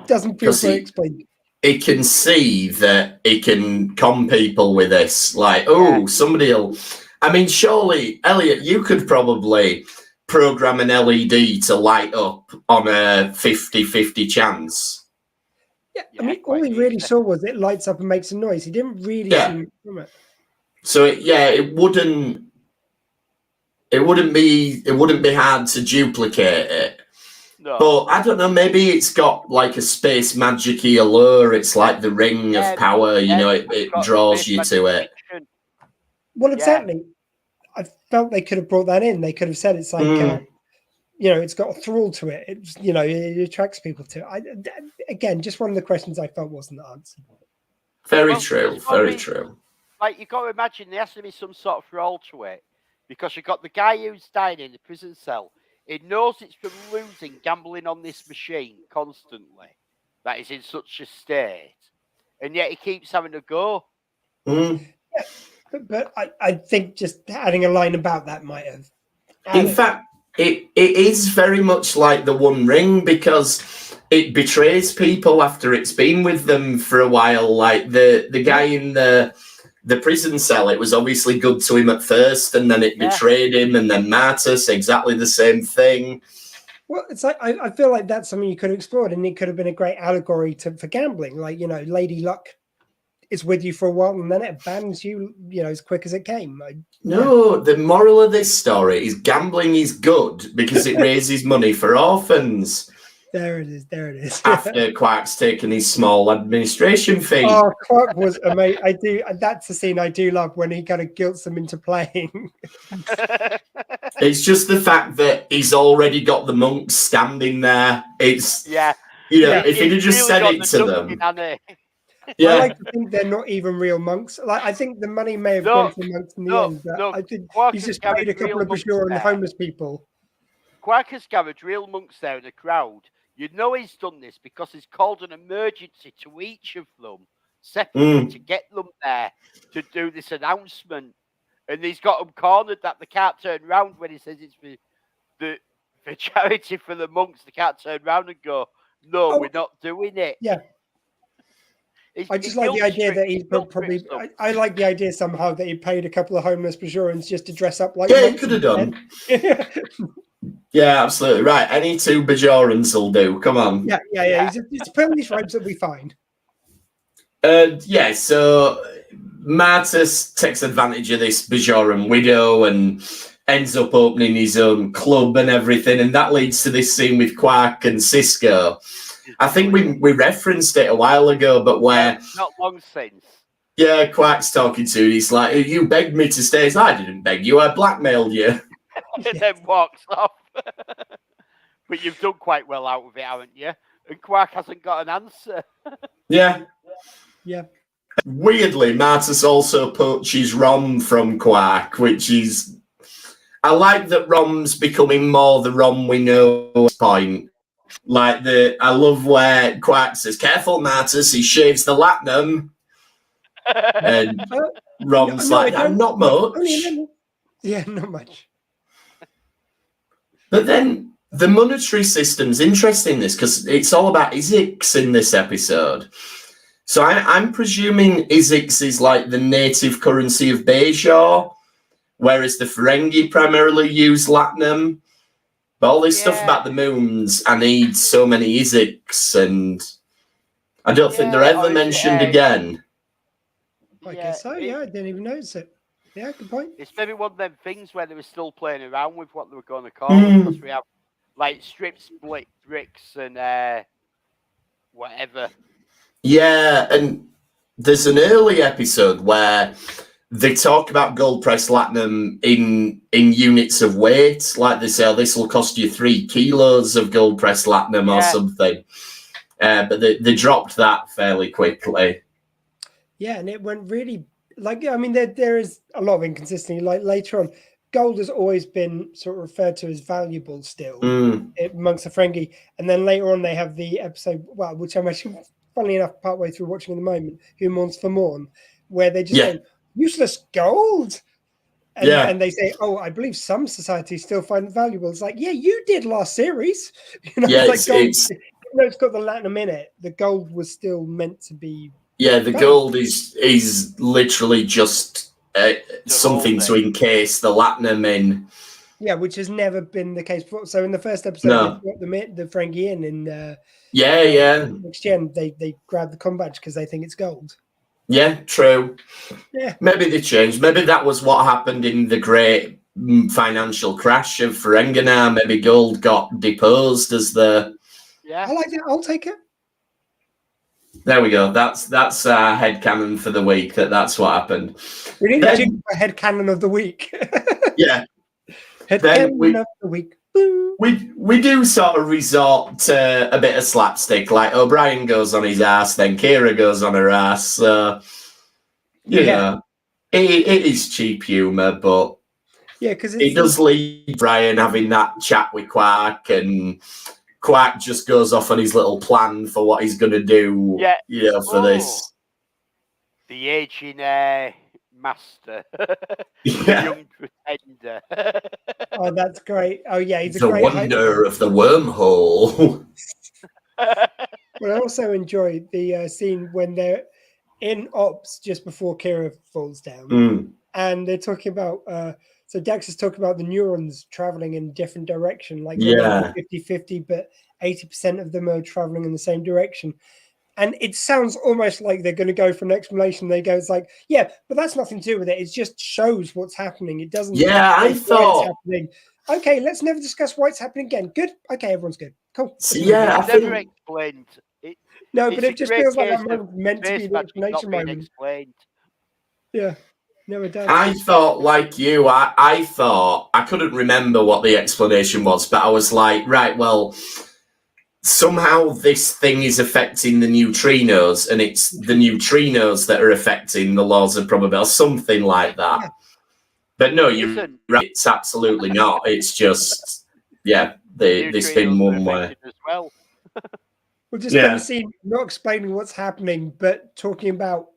doesn't feel very explained. He can see that he can con people with this. Like, somebody'll. I mean, surely, Elliot, you could probably program an LED to light up on a 50-50 chance. Yeah, I mean, all he really saw was it lights up and makes a noise. He didn't really see from it. So it wouldn't be hard to duplicate it. No. But I don't know, maybe it's got like a space magic-y allure. It's like the ring of power, you know, it draws you to it. Fiction. Well, exactly. I felt they could have brought that in. They could have said it's like, you know, it's got a thrall to it. It's, you know, it attracts people to it. Again, just one of the questions I felt wasn't answered. Very true. Like, you've got to imagine there has to be some sort of role to it, because you've got the guy who's dying in the prison cell. He knows it's from losing, gambling on this machine constantly, that is in such a state, and yet he keeps having a go. Yeah, but I think just adding a line about that might have. In fact, it is very much like the One Ring, because it betrays people after it's been with them for a while. Like the guy in the prison cell, it was obviously good to him at first, and then it betrayed him, and then Martus, exactly the same thing. Well, it's like I feel like that's something you could have explored, and it could have been a great allegory for gambling. Like, you know, Lady Luck is with you for a while, and then it abandons you, you know, as quick as it came. No, the moral of this story is gambling is good because it raises money for orphans. There it is. After Quark's taken his small administration fee. Oh, Quark was amazing. That's a scene I do love, when he kind of guilts them into playing. It's just the fact that he's already got the monks standing there. It's, you know, if he'd have just said it to them. I like to think they're not even real monks. Like, I think the money may have gone to monks in the end, but I think he's just paid a couple of Bajoran homeless people. Quark has gathered real monks there in the crowd. You know he's done this because he's called an emergency to each of them separately to get them there to do this announcement. And he's got them cornered that they can't turn around when he says it's for charity for the monks. They can't turn around and go, no, we're not doing it. Yeah. I just like the idea that he's probably. I like the idea somehow that he paid a couple of homeless Bajorans just to dress up like. Yeah, he could have done. Yeah, absolutely right. Any two Bajorans will do. Come on. Yeah. He's put on these robes, it'll be fine. So Martus takes advantage of this Bajoran widow and ends up opening his own club and everything, and that leads to this scene with Quark and Cisco. I think we referenced it a while ago, but where not long since. Yeah, Quark's talking to. He's like, "You begged me to stay." I didn't beg you. I blackmailed you. And then walks off. But you've done quite well out of it, haven't you? And Quark hasn't got an answer. Yeah. Weirdly, Martus also poaches Rom from Quark, which is... I like that Rom's becoming more the Rom we know at this point. Like, I love where Quark says, "Careful, Martus, he shaves the latinum." And Rom's not much. Yeah, not much. But then the monetary system's interesting, this, because it's all about Izix in this episode. So I'm presuming Izix is like the native currency of Bajor, whereas the Ferengi primarily use Latinum. But all this stuff about the moons, I need so many Izix, and I don't think they're ever mentioned again. I guess so, I didn't even notice it. Yeah, good point. It's maybe one of them things where they were still playing around with what they were going to call it, because we have like strip split bricks and whatever. Yeah, and there's an early episode where they talk about gold press latinum in units of weight. Like they say, this will cost you 3 kilos of gold press latinum or something. But they dropped that fairly quickly. Yeah, and it went really... Like, I mean, there is a lot of inconsistency. Like, later on, gold has always been sort of referred to as valuable still amongst the Ferengi. And then later on, they have the episode, which I'm actually, funnily enough, partway through watching at the moment, Who Mourns for Morn, where they just say, useless gold. And they say, I believe some societies still find it valuable. It's like, you did last series. You know, it's like gold, it's got the latinum in it. The gold was still meant to be. Yeah, the gold is literally just something to encase the latinum in. Yeah, which has never been the case before. So in the first episode, they brought the Ferengi in next gen, they grab the comm badge because they think it's gold. Yeah, true. Yeah, maybe they changed. Maybe that was what happened in the Great financial crash of Ferenginar. Maybe Gold got deposed as the... Yeah. I like that. I'll take it. There we go. That's our headcanon for the week. That's what happened. We need to do a headcanon of the week. Yeah. Headcanon of the week. Boo. We do sort of resort to a bit of slapstick, like O'Brien goes on his ass, then Kira goes on her ass. So, you know, it is cheap humour, but because it does leave Brian having that chat with Quark, and Quark just goes off on his little plan for what he's going to do, for this. The aging master. Young pretender. Oh, that's great. Oh, yeah, he's the a great wonder of the wormhole. Well, I also enjoyed the scene when they're in Ops just before Kira falls down. And they're talking about... so Dax is talking about the neurons traveling in different direction, like 50-50, but 80% of them are traveling in the same direction. And it sounds almost like they're going to go for an explanation. They go, it's like, yeah, but that's nothing to do with it. It just shows what's happening. It doesn't. Yeah, I thought. Happening. Okay, let's never discuss why it's happening again. Good. Okay, everyone's good. Cool. Yeah, it's never explained. No, but it just feels like that meant to be the explanation moment. Explained. Yeah. No, it does. I thought, like you, I thought, I couldn't remember what the explanation was, but I was like, right, well, somehow this thing is affecting the neutrinos, and it's the neutrinos that are affecting the laws of probability, something like that. Yeah. But no, you're right, it's absolutely not. It's just, they spin one way. As well. We'll just spend the scene not explaining what's happening, but talking about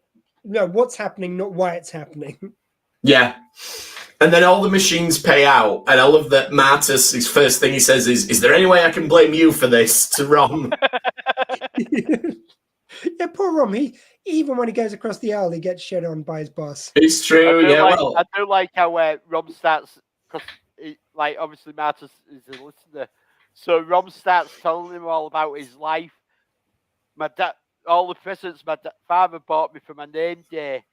what's happening, not why it's happening. Yeah. And then all the machines pay out, and I love that Martus, his first thing he says is there any way I can blame you for this to Rom? Yeah, poor Rom. He even when he goes across the aisle, he gets shit on by his boss. It's true, I do like how Rom starts, because obviously Martus is a listener, so Rom starts telling him all about his life. My dad, all the presents my father bought me for my name day,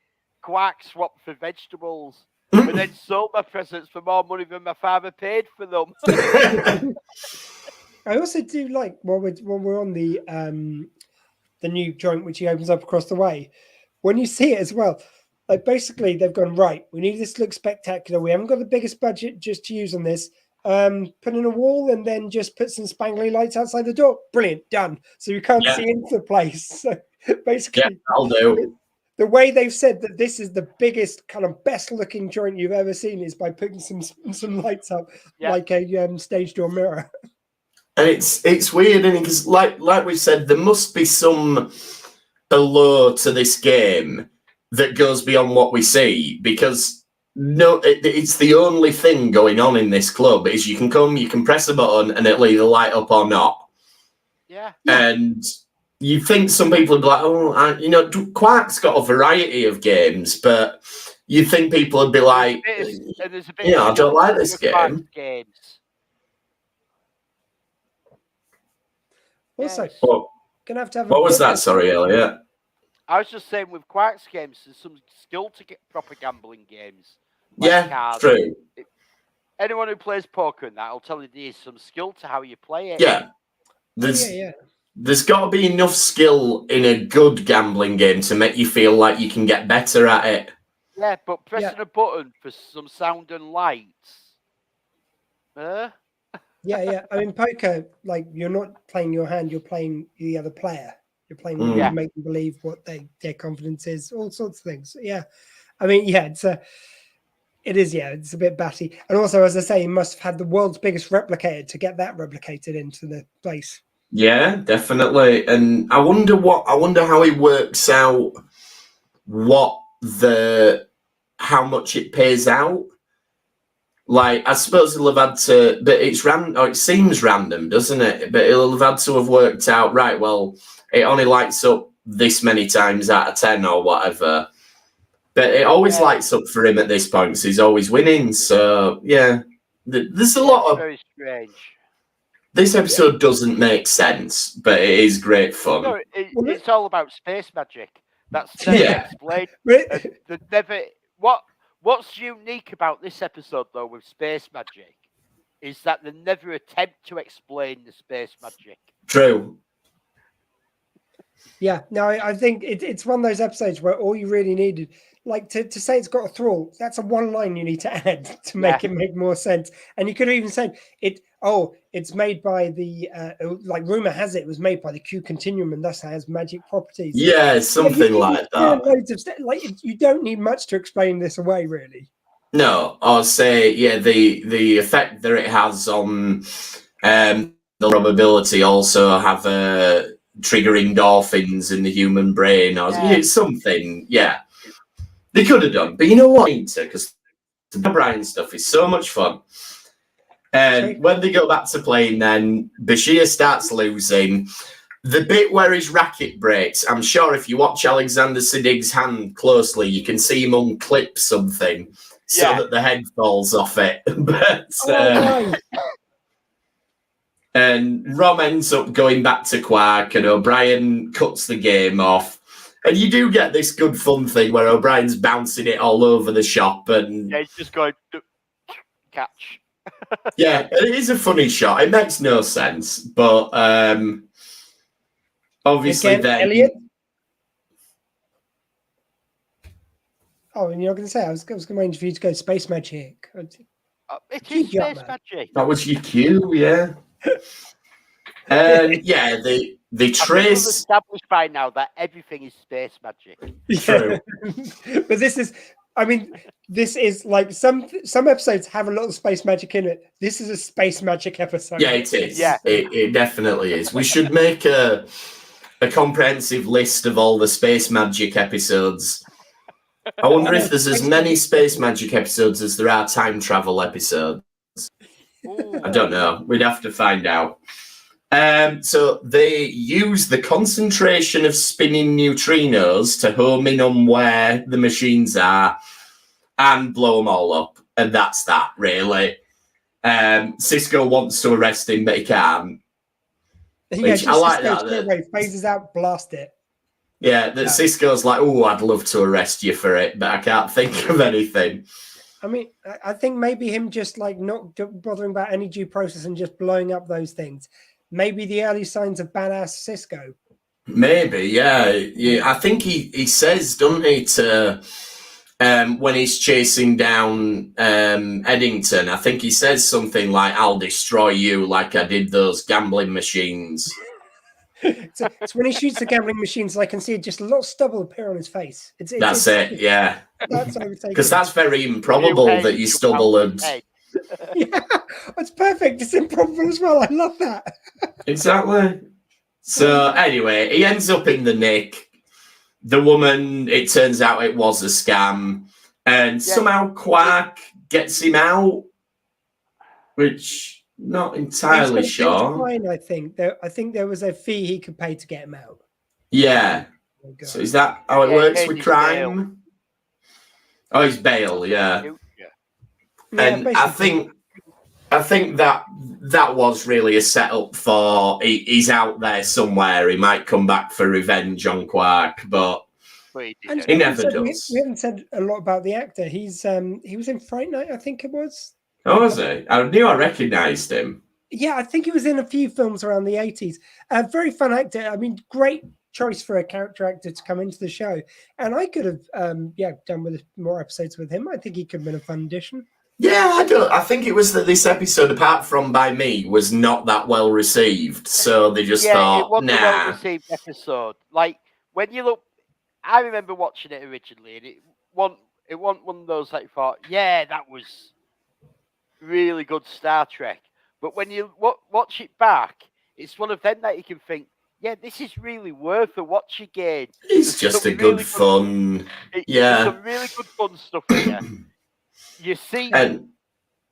Quark swapped for vegetables. But then sold my presents for more money than my father paid for them. I also do like while we're on the new joint which he opens up across the way, when you see it as well, like basically they've gone, right, we need this to look spectacular. We haven't got the biggest budget just to use on this. Put in a wall and then just put some spangly lights outside the door. Brilliant, done. So you can't see into the place. So basically, I'll do. The way they've said that this is the biggest, kind of best looking joint you've ever seen is by putting some lights up like a stage door mirror. And it's weird, isn't it? Because like we said, there must be some allure to this game that goes beyond what we see, because it's the only thing going on in this club is you can come, you can press a button, and it'll either light up or not. Yeah. And you think some people would be like, Quark's got a variety of games, but you think people would be like, I don't like this game. Also, gonna have to have. What was that? Sorry, Elliot. I was just saying with Quark's games, there's some skill to get proper gambling games. Cards. True. Anyone who plays poker and that will tell you there's some skill to how you play it. Yeah. There's got to be enough skill in a good gambling game to make you feel like you can get better at it. Yeah, but pressing a button for some sound and lights. Yeah. I mean, poker, like, you're not playing your hand, you're playing the other player. You're playing to make them believe what their confidence is, all sorts of things. Yeah. I mean, it's a bit batty. And also, as I say, you must have had the world's biggest replicator to get that replicated into the place. Yeah, definitely. And I wonder how he works out how much it pays out. Like, I suppose he'll have had to, but it's random, or it seems random, doesn't it? But he'll have had to have worked out, right, well, it only lights up this many times out of 10 or whatever. But it always lights up for him at this point, because he's always winning. So, there's a lot of... Very strange. This episode doesn't make sense, but it is great fun. No, it's all about space magic. That's never explained. What's unique about this episode, though, with space magic, is that they never attempt to explain the space magic. True. Yeah, no, I think it's one of those episodes where all you really needed, like to say it's got a thrall, that's a one line you need to add to make it make more sense. And you could have even said it's made by the like rumor has it was made by the Q continuum and thus has magic properties. Yeah, something like that. Loads of you don't need much to explain this away, really. No, I'll say the effect that it has on the probability also have triggering endorphins in the human brain or something. Yeah, they could have done, but you know what? Because the Brian stuff is so much fun. And when they go back to playing, then Bashir starts losing. The bit where his racket breaks, I'm sure if you watch Alexander Siddig's hand closely, you can see him unclip something so that the head falls off it. But and Rom ends up going back to Quark, and O'Brien cuts the game off. And you do get this good fun thing where O'Brien's bouncing it all over the shop, and he's just going catch. Yeah, it is a funny shot. It makes no sense, but obviously again, then. Elliot? Oh, and you're going to say I was going to arrange for you to go space magic. It is space magic. That was your cue, yeah. Yeah, they trace. Established by now that everything is space magic. True. But this is like some episodes have a lot of space magic in it. This is a space magic episode. Yeah, it is. Yeah, it definitely is. We should make a comprehensive list of all the space magic episodes. I wonder if there's as many space magic episodes as there are time travel episodes. Ooh. I don't know. We'd have to find out. So they use the concentration of spinning neutrinos to home in on where the machines are and blow them all up. And that's that, really. Cisco wants to arrest him, but he can't. Which I like that. Phases out, blast it. Yeah, that Cisco's like, oh, I'd love to arrest you for it, but I can't think of anything. I mean, I think maybe him just like not bothering about any due process and just blowing up those things. Maybe the early signs of badass Cisco. Maybe, yeah. I think he says, doesn't he, to when he's chasing down Eddington, I think he says something like, I'll destroy you like I did those gambling machines. So when he shoots the gambling machines, I can see just a little stubble appear on his face. That's it, yeah. That's because that's very improbable that you stumble and... Yeah, it's perfect. It's improbable as well. I love that. Exactly. So anyway, he ends up in the nick. The woman, it turns out it was a scam. And somehow Quark gets him out, which... Not entirely sure. Fine, I think there was a fee he could pay to get him out. Yeah. So is that how it works with crime? Bail. Oh, it's bail. Yeah. And I think that was really a setup for he's out there somewhere. He might come back for revenge on Quark, but he never does. We haven't said a lot about the actor. He was in Fright Night, I think it was. Oh, was he? I knew I recognised him. Yeah, I think he was in a few films around the 80s. Very fun actor. I mean, great choice for a character actor to come into the show. And I could have, done with more episodes with him. I think he could have been a fun addition. Yeah, I think it was that this episode, apart from by me, was not that well received. So they just thought, it wasn't a well-received episode. Like, when you look, I remember watching it originally, and it wasn't one of those that you thought, yeah, that was really good Star Trek. But when you watch it back, it's one of them that you can think, yeah, this is really worth a watch again. It's just a good fun. There's some really good fun stuff here. You see,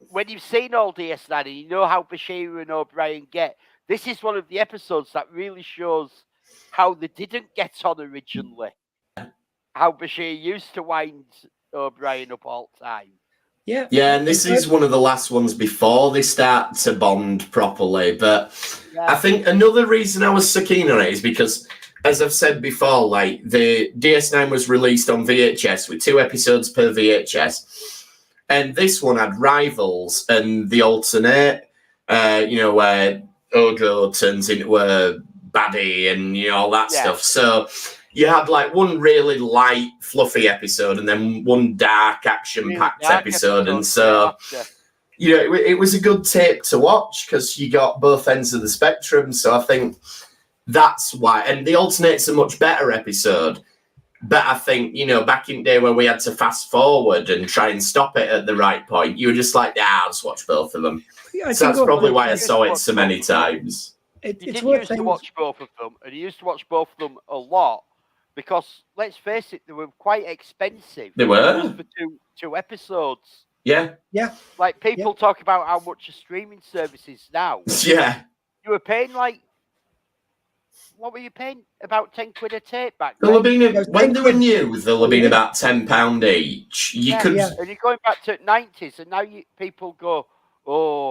when you've seen all DS9 and you know how Bashir and O'Brien get, this is one of the episodes that really shows how they didn't get on originally. How Bashir used to wind O'Brien up all the time. Yeah, and this is one of the last ones before they start to bond properly. But I think another reason I was so keen on it is because as I've said before, like the DS9 was released on VHS with 2 episodes per VHS, and this one had Rivals and the alternate, where Odo turns into a baddie and all that stuff. So you had like one really light, fluffy episode, and then one dark, action-packed episode, and so. It was a good tape to watch because you got both ends of the spectrum. So I think that's why. And the alternate's a much better episode. But I think, back in the day where we had to fast forward and try and stop it at the right point, you were just like, I'll just watch both of them. Yeah, so that's probably why I saw it so many times. You didn't used to watch both of them, and you used to watch both of them a lot because, let's face it, they were quite expensive. They were. Just for two episodes. Yeah. Yeah. Like people talk about how much a streaming service is now. Yeah. You were paying what were you paying? About 10 quid a tape back then? When they were new, they'll have been about £10 each. And you're going back to the 90s, and now people go,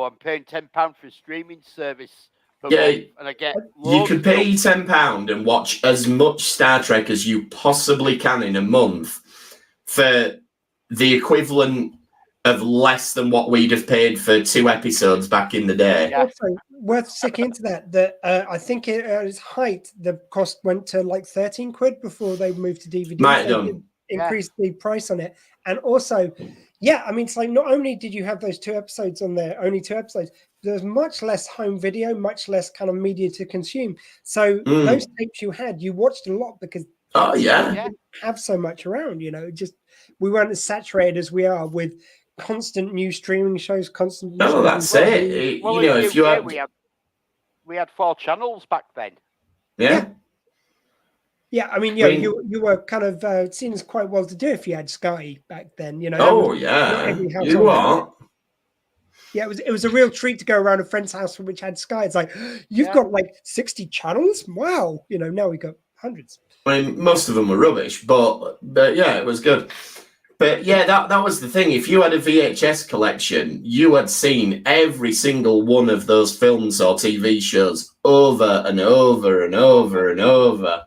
I'm paying £10 for a streaming service. And I get you could pay £10 and watch as much Star Trek as you possibly can in a month for the equivalent of less than what we'd have paid for 2 episodes back in the day. Yeah. Also, worth sticking into that I think at its height, the cost went to like 13 quid before they moved to DVD. Might have done. Increased the price on it. And also, it's like not only did you have those 2 episodes on there, only 2 episodes, there's much less home video, much less kind of media to consume. So those tapes you watched a lot because you didn't have so much around, just we weren't as saturated as we are with constant new streaming shows, constant. No, that's it. If you had, we had 4 channels back then. Yeah. You were kind of seen as quite well to do if you had Sky back then. You are. Yeah, it was a real treat to go around a friend's house which had Sky. It's like you've got like 60 channels. Wow, now we got hundreds. I mean, most of them were rubbish, but it was good. But that was the thing. If you had a VHS collection, you had seen every single one of those films or TV shows over and over and over and over.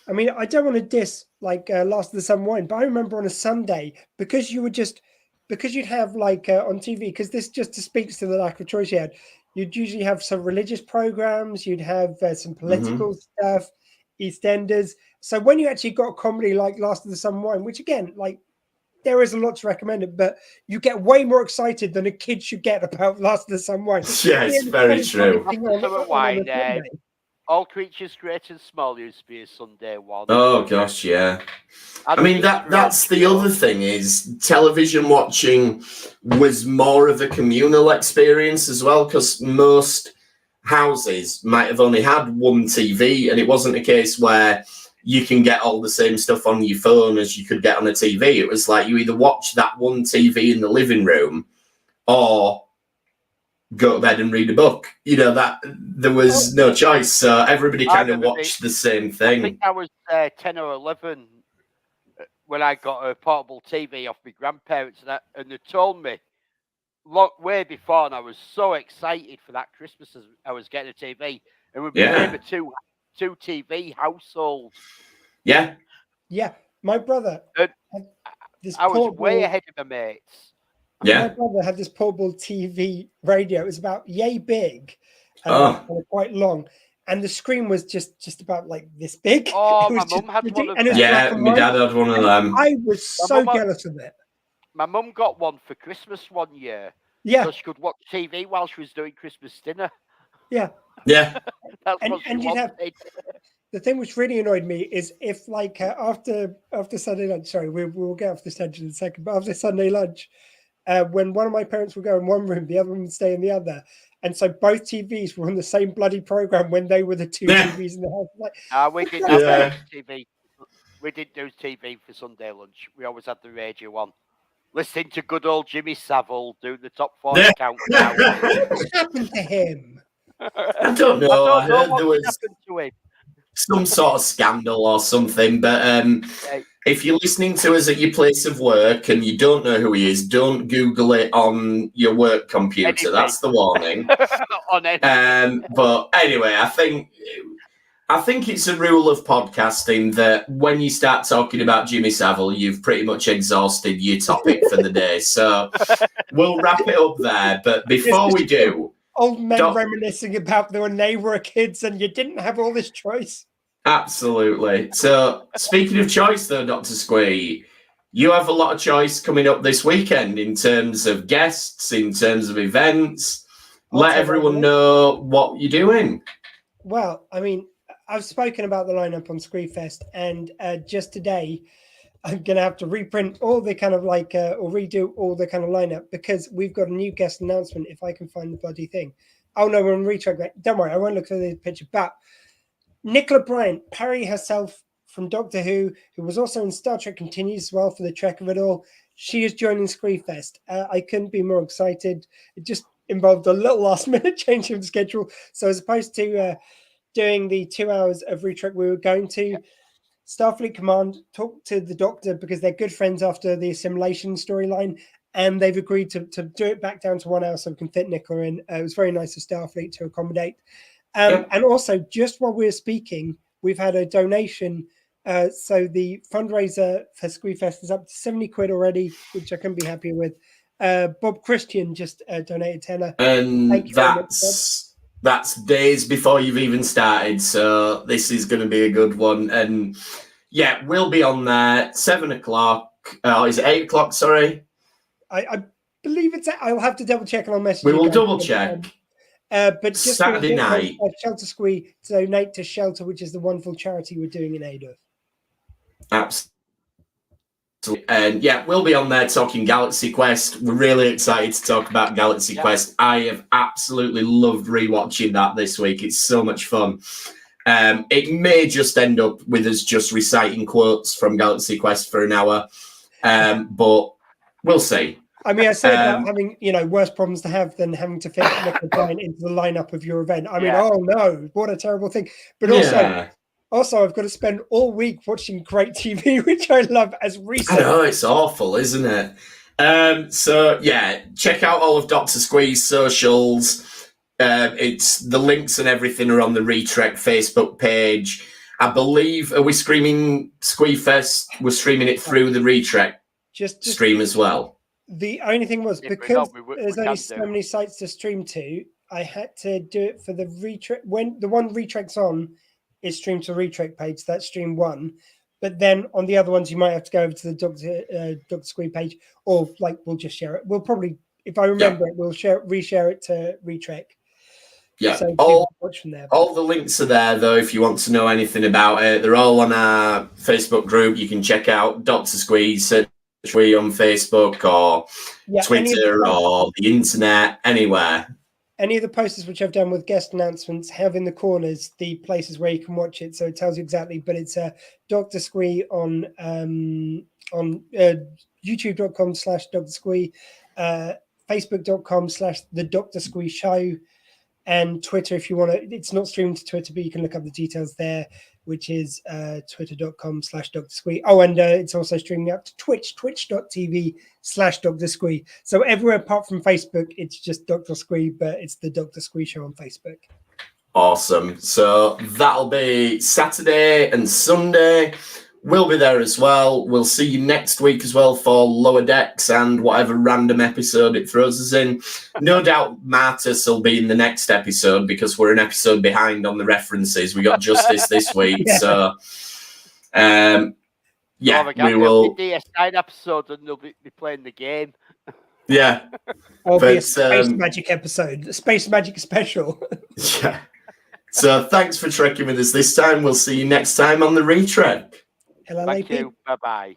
I mean, I don't want to diss like Last of the Sun Wine, but I remember on a Sunday because you'd have like on TV, because this just speaks to the lack of choice you had. You'd usually have some religious programs, you'd have some political stuff, EastEnders. So when you actually got a comedy like Last of the Sun Wine, which again, like, there is a lot to recommend it, but you get way more excited than a kid should get about Last of the Sun Wine. Yeah, it's very true. All Creatures Great and Small used to be a Sunday one. Oh gosh, yeah. I mean that's the other thing is television watching was more of a communal experience as well, because most houses might have only had one TV, and it wasn't a case where you can get all the same stuff on your phone as you could get on a TV. It was like you either watch that one TV in the living room or go to bed and read a book. That there was no choice. So everybody kind of watched the same thing. I think I was 10 or 11 when I got a portable TV off my grandparents, and they told me way before, and I was so excited for that Christmas as I was getting a TV, and we became a two TV household. Yeah. My brother. I was way ahead of my mates. My brother had this portable TV radio. It was about yay big and quite long. And the screen was just about like this big. Oh, my mum had one of them. Yeah, my dad had one of them. I was so jealous of it. My mum got one for Christmas one year. Yeah. So she could watch TV while she was doing Christmas dinner. Yeah. Yeah. and you'd have, the thing which really annoyed me is if like after Sunday lunch, sorry, we'll get off this tangent in a second, but after Sunday lunch, when one of my parents would go in one room, the other one would stay in the other. And so both TVs were on the same bloody program when they were the two TVs in the house. Like, we didn't have TV. We didn't do TV for Sunday lunch. We always had the radio on. Listening to good old Jimmy Savile do the top 40 countdown. What happened to him? I don't know. I heard there was happened to him. some sort of scandal or something. But if you're listening to us at your place of work and you don't know who he is, don't Google it on your work computer. Anything. That's the warning. On but anyway, I think I think it's a rule of podcasting that when you start talking about Jimmy Savile, you've pretty much exhausted your topic for the day. So we'll wrap it up there. But before we do... Old men reminiscing about when they were kids and you didn't have all this choice. Absolutely. So speaking of choice, though, Dr. Squee, you have a lot of choice coming up this weekend in terms of guests, in terms of events. Let everyone know what you're doing. Well, I mean, I've spoken about the lineup on Screefest, and just today, I'm going to have to reprint all the kind of like, or redo all the kind of lineup because we've got a new guest announcement if I can find the bloody thing. Oh, no, we're on retrack. Don't worry, I won't look for the picture. But Nicola Bryant, Perry herself from Doctor Who was also in Star Trek Continues as well for the Trek of it all. She is joining Screefest. I couldn't be more excited. It just involved a little last minute change of the schedule. So as opposed to doing the 2 hours of retrack, we were going to Starfleet Command, talk to the Doctor because they're good friends after the assimilation storyline, and they've agreed to do it back down to 1 hour so we can fit Nicola in. It was very nice of Starfleet to accommodate. And also, just while we're speaking, we've had a donation. So the fundraiser for Screefest is up to 70 quid already, which I couldn't be happier with. Bob Christian just donated tenner. And that's days before you've even started. So this is going to be a good one. And yeah, we'll be on there 7 o'clock. Is it 8 o'clock? Sorry. I believe it's. I'll have to double check on our message. We will double check. But just Saturday night. Shelter Squee to donate to Shelter, which is the wonderful charity we're doing in aid of. Absolutely. And yeah, we'll be on there talking Galaxy Quest. We're really excited to talk about Galaxy Quest. I have absolutely loved rewatching that this week. It's so much fun. It may just end up with us just reciting quotes from Galaxy Quest for an hour, but we'll see. I mean, I say about having, worse problems to have than having to fit Nicola Bryant into the lineup of your event. I mean, oh no, what a terrible thing. But also, I've got to spend all week watching great TV, which I love as research. I know, it's awful, isn't it? So, yeah, check out all of Dr. Squee's socials. It's the links and everything are on the Retrek Facebook page. I believe, are we streaming Squeefest? We're streaming it through the Retrek stream as well. The only thing was, because there's only so many sites to stream to, I had to do it for the Retrek. When the one Retrek's on, is streamed to the Retrek page. That's stream 1. But then on the other ones, you might have to go over to the Dr. Squee page, or we'll just share it. We'll probably, if I remember it, we'll reshare it to Retrek. Yeah, so watch from there. All the links are there, though, if you want to know anything about it. They're all on our Facebook group. You can check out Dr. Squee, search Squee on Facebook or Twitter or the internet, anywhere. Any of the posters which I've done with guest announcements have in the corners the places where you can watch it, so it tells you exactly. But it's Dr. Squee on YouTube.com/Dr. Squee, Facebook.com/The Dr. Squee Show, and Twitter if you want to. It's not streamed to Twitter, but you can look up the details there, which is Twitter.com/Dr. Squee. Oh, and it's also streaming up to Twitch.tv/Dr. Squee. So everywhere apart from Facebook, it's just Dr. Squee, but it's the Dr. Squee Show on Facebook. Awesome. So that'll be Saturday and Sunday. We'll be there as well. We'll see you next week as well for Lower Decks and whatever random episode it throws us in. No doubt Martus will be in the next episode because we're an episode behind on the references. We got Justice this week. So, we will. Be a side episode and they'll be playing the game. Yeah. Or be a Space Magic episode, a Space Magic special. Yeah. So thanks for trekking with us this time. We'll see you next time on the Retrek. Thank you. Bye-bye.